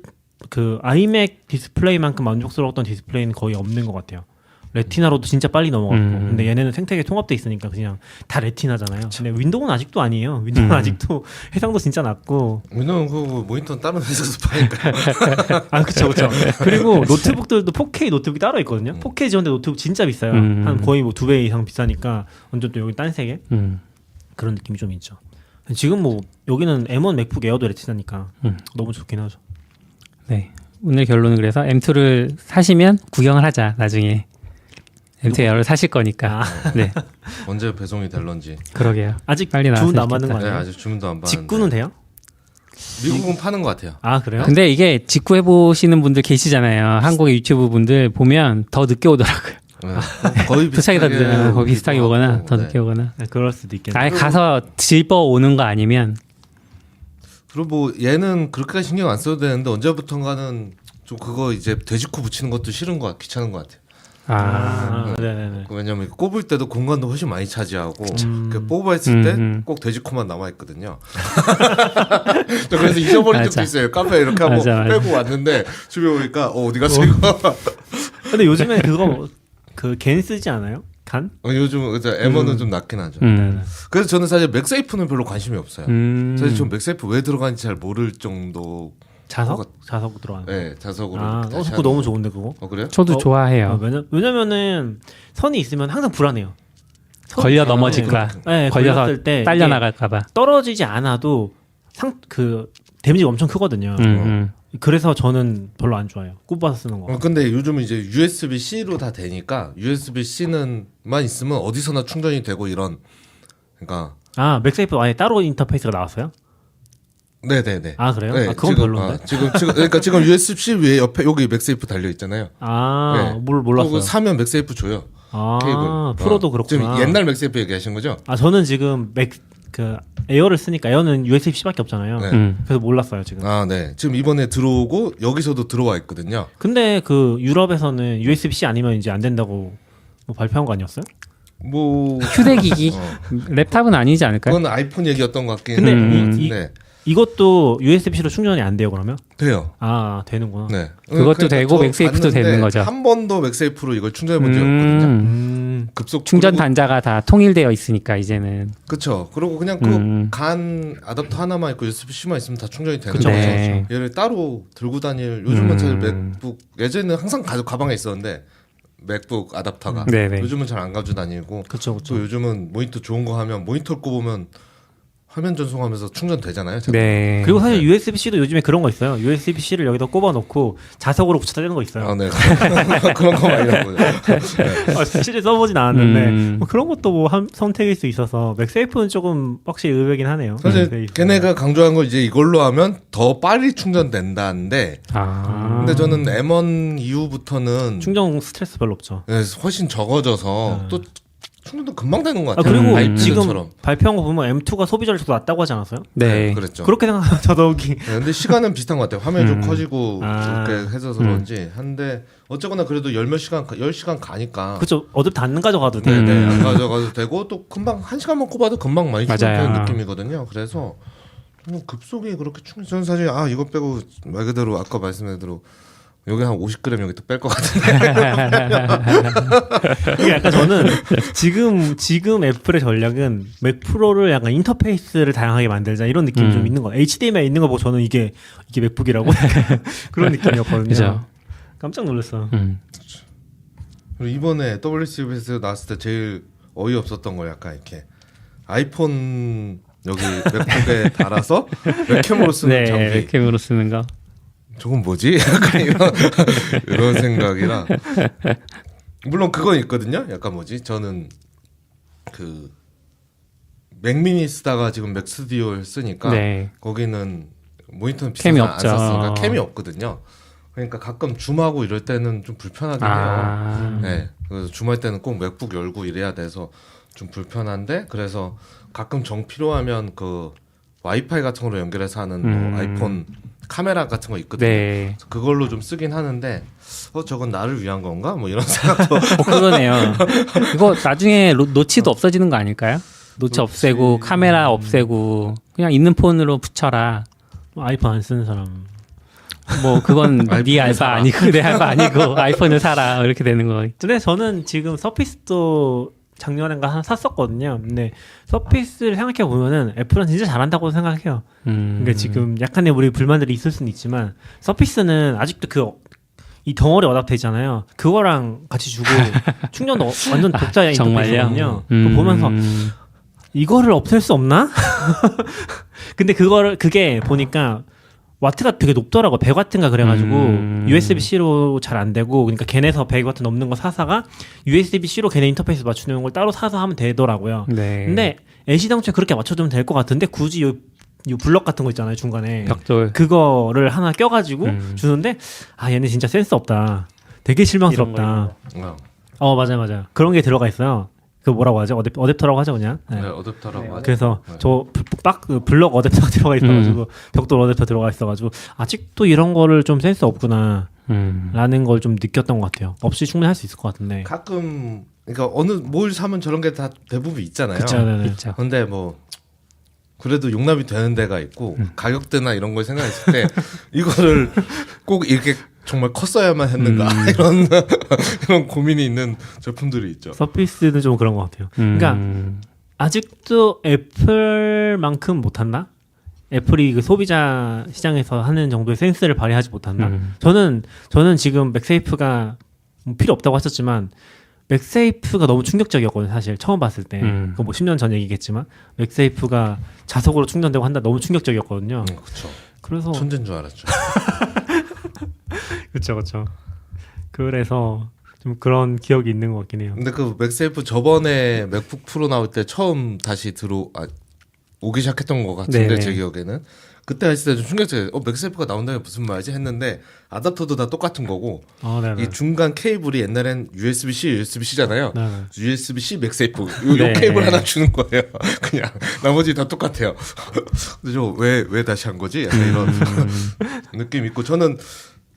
그 아이맥 디스플레이만큼 만족스러웠던 디스플레이는 거의 없는 것 같아요. 레티나로도 진짜 빨리 넘어갔고 근데 얘네는 생태계 통합돼 있으니까 그냥 다 레티나잖아요. 근데 윈도우는 아직도 아니에요. 윈도우는 아직도 해상도 진짜 낮고 윈도우는 그 모니터는 다른 회사에서 파니까. 그쵸. 그리고 노트북들도 4K 노트북이 따로 있거든요. 4K 지원된 노트북 진짜 비싸요. 한 거의 뭐 2배 이상 비싸니까 완전 또 여기 딴 세계 그런 느낌이 좀 있죠. 지금 뭐 여기는 M1 맥북 에어도 레티나니까 너무 좋긴 하죠. 네. 오늘 결론은 그래서 M2를 사시면 구경을 하자. 나중에 M2 에어를 사실 거니까. 네. 언제 배송이 될런지. 그러게요. 아직 빨리 주문 나왔으면 안 받는 거 네, 아니에요? 아직 주문도 안 받는데. 직구는 돼요? 미국은 파는 것 같아요. 그래요? 근데 이게 직구 해보시는 분들 계시잖아요. 한국의 유튜브 분들 보면 더 늦게 오더라고요. 네. 거의 도착이 다 늦어요. 거의 비슷하게 오거나 하고, 더 네. 늦게 오거나. 그럴 수도 있겠네요. 아예 가서 집어 오는 거 아니면 그리고 뭐 얘는 그렇게까지 신경 안 써도 되는데 언제부턴가는 좀 그거 이제 돼지코 붙이는 것도 싫은 것 같아. 귀찮은 것 같아. 네네네. 왜냐면 꼽을 때도 공간도 훨씬 많이 차지하고 그 뽑아 했을 때 꼭 돼지코만 남아 있거든요. 저 그래서 잊어버린 적도 맞아. 있어요. 카페에 이렇게 하고 맞아. 빼고 왔는데 집에 오니까 어디 갔어 이거? 근데 요즘에 그거 겐 쓰지 않아요? 간? 요즘 M1은 좀 낮긴 하죠. 그래서 저는 사실 맥세이프는 별로 관심이 없어요. 사실 좀 맥세이프 왜 들어가는지 잘 모를 정도. 자석? 자석 들어가는 거. 네, 자석으로. 그거 너무 좋은데 그거? 그래요? 저도 좋아해요. 왜냐면은 선이 있으면 항상 불안해요. 걸려 넘어질까. 네, 걸려서 걸렸을 때 딸려 이게 나갈까봐. 떨어지지 않아도 데미지가 엄청 크거든요. 그래서 저는 별로 안 좋아해요. 꼽아서 쓰는 거. 근데 요즘은 이제 USB-C로 다 되니까 USB-C는만 있으면 어디서나 충전이 되고 이런. 그러니까. 맥세이프 아예 따로 인터페이스가 나왔어요? 네네네. 그래요? 네, 그건 별론데. 그러니까 지금 USB-C 위에 옆에 여기 맥세이프 달려 있잖아요. 네. 몰랐어요. 그거 사면 맥세이프 줘요. 케이블. 프로도 그렇구나. 지금 옛날 맥세이프 얘기하신 거죠? 저는 지금 에어를 쓰니까 에어는 USB-C밖에 없잖아요. 네. 그래서 몰랐어요 지금. 네. 지금 이번에 들어오고 여기서도 들어와 있거든요. 근데 유럽에서는 USB-C 아니면 이제 안 된다고 뭐 발표한 거 아니었어요? 뭐 휴대기기. 랩탑은 아니지 않을까요? 그건 아이폰 얘기였던 것 같긴 근데 한데. 이것도 USB-C로 충전이 안 돼요 그러면? 돼요. 되는구나. 네. 그것도 되고 저 맥세이프도 봤는데 되는 거죠. 한 번도 맥세이프로 이걸 충전해 본 적이 없거든요. 급속 충전 그리고- 단자가 다 통일되어 있으니까 이제는. 그쵸. 그리고 그냥 간 아답터 하나만 있고 USB-C만 있으면 다 충전이 되는 그쵸, 거죠. 네. 얘를 따로 들고 다닐 요즘은 사실 맥북 예전에는 항상 가방에 있었는데 맥북 아답터가 네네. 요즘은 잘 안 가지고 다니고 그쵸. 또 요즘은 모니터 좋은 거 하면 모니터 꼽으면 화면 전송하면서 충전되잖아요. 네. 그리고 사실 USB-C도 요즘에 그런 거 있어요. USB-C를 여기다 꼽아놓고 자석으로 붙여다 대는 거 있어요. 아, 네. 그런 거 많이 하고요. 실제 써보진 않았는데 음. 뭐 그런 것도 뭐 선택일 수 있어서 맥세이프는 조금 확실히 의외긴 하네요. 사실 맥세이프는. 걔네가 강조한 거 이제 이걸로 하면 더 빨리 충전된다는데 근데 저는 M1 이후부터는 충전 스트레스 별로 없죠. 네, 훨씬 적어져서 또 충전도 금방 되는 것 아, 같아요. 그리고 바이피드처럼. 지금 발표한 거 보면 M2가 소비자를 더 낫다고 하지 않았어요? 네. 그랬죠. 그렇게 생각하면 더더욱이 네, 근데 시간은 비슷한 것 같아요. 화면이 좀 커지고 아. 그렇게 해서 그런지 한데 어쨌거나 그래도 10시간 가니까 그렇죠. 어차피 안 가져가도 돼. 네, 안 가져가도 되고 또 금방 1시간만 꼽아도 금방 많이 맞아요. 충전되는 느낌이거든요. 그래서 급속이 그렇게 저는 사실 이거 빼고 말 그대로 아까 말씀드린 대로 여기 한 50g 여기 또 뺄 것 같은데. 이게 약간 저는 지금 애플의 전략은 맥 프로를 약간 인터페이스를 다양하게 만들자 이런 느낌이 좀 있는 거예요. HDMI 있는 거 보고 저는 이게 맥북이라고 그런 느낌이었거든요. 그죠. 깜짝 놀랐어. 그리고 이번에 WCB에서 나왔을 때 제일 어이없었던 거 약간 이렇게 아이폰 여기 맥북에 달아서 웹캠으로 쓰는 네, 장비. 웹캠으로 쓰는 거. 저건 뭐지? 약간 이런 생각이라. 물론 그건 있거든요. 약간 뭐지? 저는 그 맥미니 쓰다가 지금 맥스튜디오를 쓰니까 네. 거기는 모니터는 캠이 비싸서 안 없죠. 썼으니까 캠이 없거든요. 그러니까 가끔 줌하고 이럴 때는 좀 불편하긴 해요. 네. 그래서 줌할 때는 꼭 맥북 열고 이래야 돼서 좀 불편한데 그래서 가끔 정 필요하면 그 와이파이 같은 걸로 연결해서 하는 뭐 아이폰 카메라 같은 거 있거든요. 네. 그걸로 좀 쓰긴 하는데 저건 나를 위한 건가? 뭐 이런 생각도 그러네요. 이거 나중에 노치도 없어지는 거 아닐까요? 노치 없애고 카메라 없애고 그냥 있는 폰으로 붙여라. 아이폰 안 쓰는 사람. 뭐 그건 네 알바 아니고 내 알바 아니고 아이폰을 사라 이렇게 되는 거. 근데 저는 지금 서피스도 작년인가 하나 샀었거든요. 근데 서피스를 생각해 보면은 애플은 진짜 잘한다고 생각해요. 그러니까 지금 약간의 우리 불만들이 있을 수는 있지만 서피스는 아직도 이 덩어리 어답터있잖아요. 그거랑 같이 주고 충전도 완전 독자 인터페이스거든요. 그거 보면서 이거를 없앨 수 없나? 근데 그게 보니까 와트가 되게 높더라고. 100와트인가 그래가지고 USB-C로 잘 안 되고 그러니까 걔네서 100와트 넘는 거 사사가 USB-C로 걔네 인터페이스 맞추는 걸 따로 사서 하면 되더라고요. 네. 근데 애시당초에 그렇게 맞춰주면 될 것 같은데 굳이 요 블럭 같은 거 있잖아요 중간에 벽돌. 그거를 하나 껴가지고 주는데 얘네 진짜 센스 없다. 되게 실망스럽다. 맞아요. 그런 게 들어가 있어요. 그 뭐라고 하죠? 어댑터라고 하죠 그냥. 네. 어댑터라고 하죠. 그래서 저 블럭 어댑터 들어가 있어가지고 벽돌 어댑터 들어가 있어가지고 아직도 이런 거를 좀 센스 없구나 라는 걸 좀 느꼈던 것 같아요. 없이 충분히 할 수 있을 것 같은데. 가끔 그러니까 뭘 사면 저런 게 다 대부분 있잖아요. 그쵸, 네네. 있죠. 근데 뭐 그래도 용납이 되는 데가 있고 가격대나 이런 걸 생각했을 때 이거를 꼭 이렇게 정말 컸어야만 했는가 이런 고민이 있는 제품들이 있죠. 서피스는 좀 그런 것 같아요. 그러니까 아직도 애플만큼 못한다? 애플이 그 소비자 시장에서 하는 정도의 센스를 발휘하지 못한다. 저는 지금 맥세이프가 필요 없다고 하셨지만 맥세이프가 너무 충격적이었거든요. 사실 처음 봤을 때. 그거 뭐 10년 전 얘기겠지만 맥세이프가 자석으로 충전되고 한다 너무 충격적이었거든요. 그렇죠. 그래서 천재인 줄 알았죠. 그렇죠. 그래서 좀 그런 기억이 있는 것 같긴 해요. 근데 그 맥세이프 저번에 맥북 프로 나올 때 처음 다시 오기 시작했던 것 같은데 네네. 제 기억에는 그때 했을 때 좀 충격적이에요. 맥세이프가 나온다면 무슨 말이지 했는데 아답터도 다 똑같은 거고 네네. 이 중간 케이블이 옛날엔 USB-C, USB-C잖아요. 네네. USB-C 맥세이프 요 네. 케이블 하나 주는 거예요. 그냥 나머지 다 똑같아요. 근데 저 왜 다시 한 거지? 약간 이런 느낌 있고 저는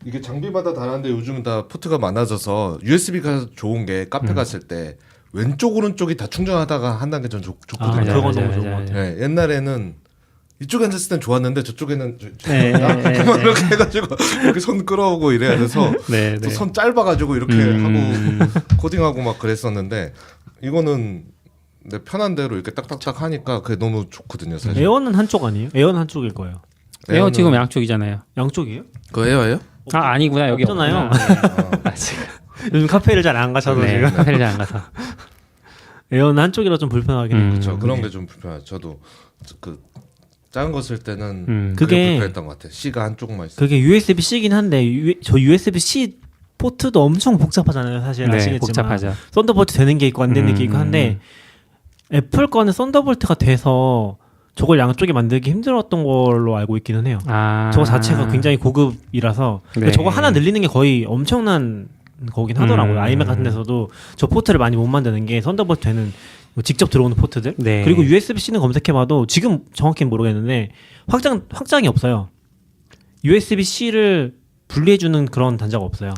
이게 장비마다 다른데 요즘은 다 포트가 많아져서 USB가 좋은 게 카페 갔을 때 왼쪽 오른쪽이 다 충전하다가 한다는 게 전 좋거든요. 그런 건 너무 좋은 것 같아요. 네, 옛날에는 이쪽에 앉았을 땐 좋았는데 저쪽에는 이렇게 해가지고 이렇게 손 끌어오고 이래야 돼서 네, 또 네. 손 짧아가지고 이렇게 하고 코딩하고 막 그랬었는데 이거는 편한 대로 이렇게 딱딱딱 하니까 그게 너무 좋거든요. 사실. 에어는 한쪽 아니에요? 에어는 한쪽일 거예요. 에어 에어는- 지금 양쪽이잖아요. 양쪽이에요? 그 에어예요? 아니구나 여기 없잖아요. 없구나. 네. 요즘 카페를 잘 안 가셔서 네, 제가 카페를 잘 안 가서. 에어는 한쪽이라 좀 불편하긴 해요. 그렇죠. 그런 게 좀 불편해요. 저도 그 작은 거 쓸 때는 그게 그게 불편했던 것 같아요. C가 한쪽만 있어. 그게 USB-C긴 한데 저 USB-C 포트도 엄청 복잡하잖아요. 사실 네, 아시겠지만 복잡하죠. 썬더볼트 되는 게 있고 안 되는 게 있고 한데 애플 거는 썬더볼트가 돼서 저걸 양쪽에 만들기 힘들었던 걸로 알고 있기는 해요. 저거 자체가 굉장히 고급이라서 네. 저거 하나 늘리는 게 거의 엄청난 거긴 하더라고요. 아이맥 같은 데서도 저 포트를 많이 못 만드는 게 썬더볼트 되는 직접 들어오는 포트들. 네. 그리고 USB-C는 검색해봐도 지금 정확히는 모르겠는데 확장이 없어요. USB-C를 분리해주는 그런 단자가 없어요.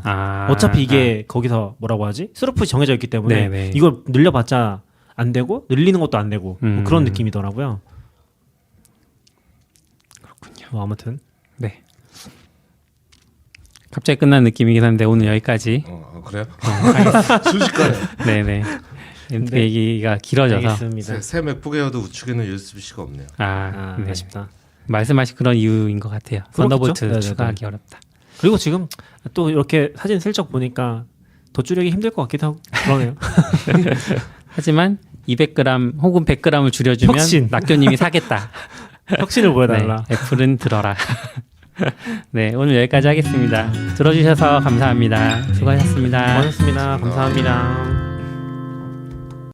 어차피 이게 거기서 뭐라고 하지? 스루풋이 정해져 있기 때문에 네네. 이걸 늘려봤자 안 되고 늘리는 것도 안 되고 뭐 그런 느낌이더라고요. 그렇군요. 아무튼 네. 갑자기 끝난 느낌이긴 한데 오늘 여기까지. 그래요? 순식간에. 네네. 네. 얘기가 길어져서. 알겠습니다. 새 맥북 에어도 우측에는 USB-C가 없네요. 네. 아쉽다. 말씀하신 그런 이유인 것 같아요. 썬더볼트 네네네. 추가하기 어렵다. 그리고 지금 또 이렇게 사진 슬쩍 보니까 덧줄이기 힘들 것 같기도 하고 그러네요. 하지만 200g 혹은 100g을 줄여주면 혁신. 낙교님이 사겠다. 혁신을 보여달라. 네, 애플은 들어라. 네, 오늘 여기까지 하겠습니다. 들어주셔서 감사합니다. 수고하셨습니다. 고맙습니다. 감사합니다.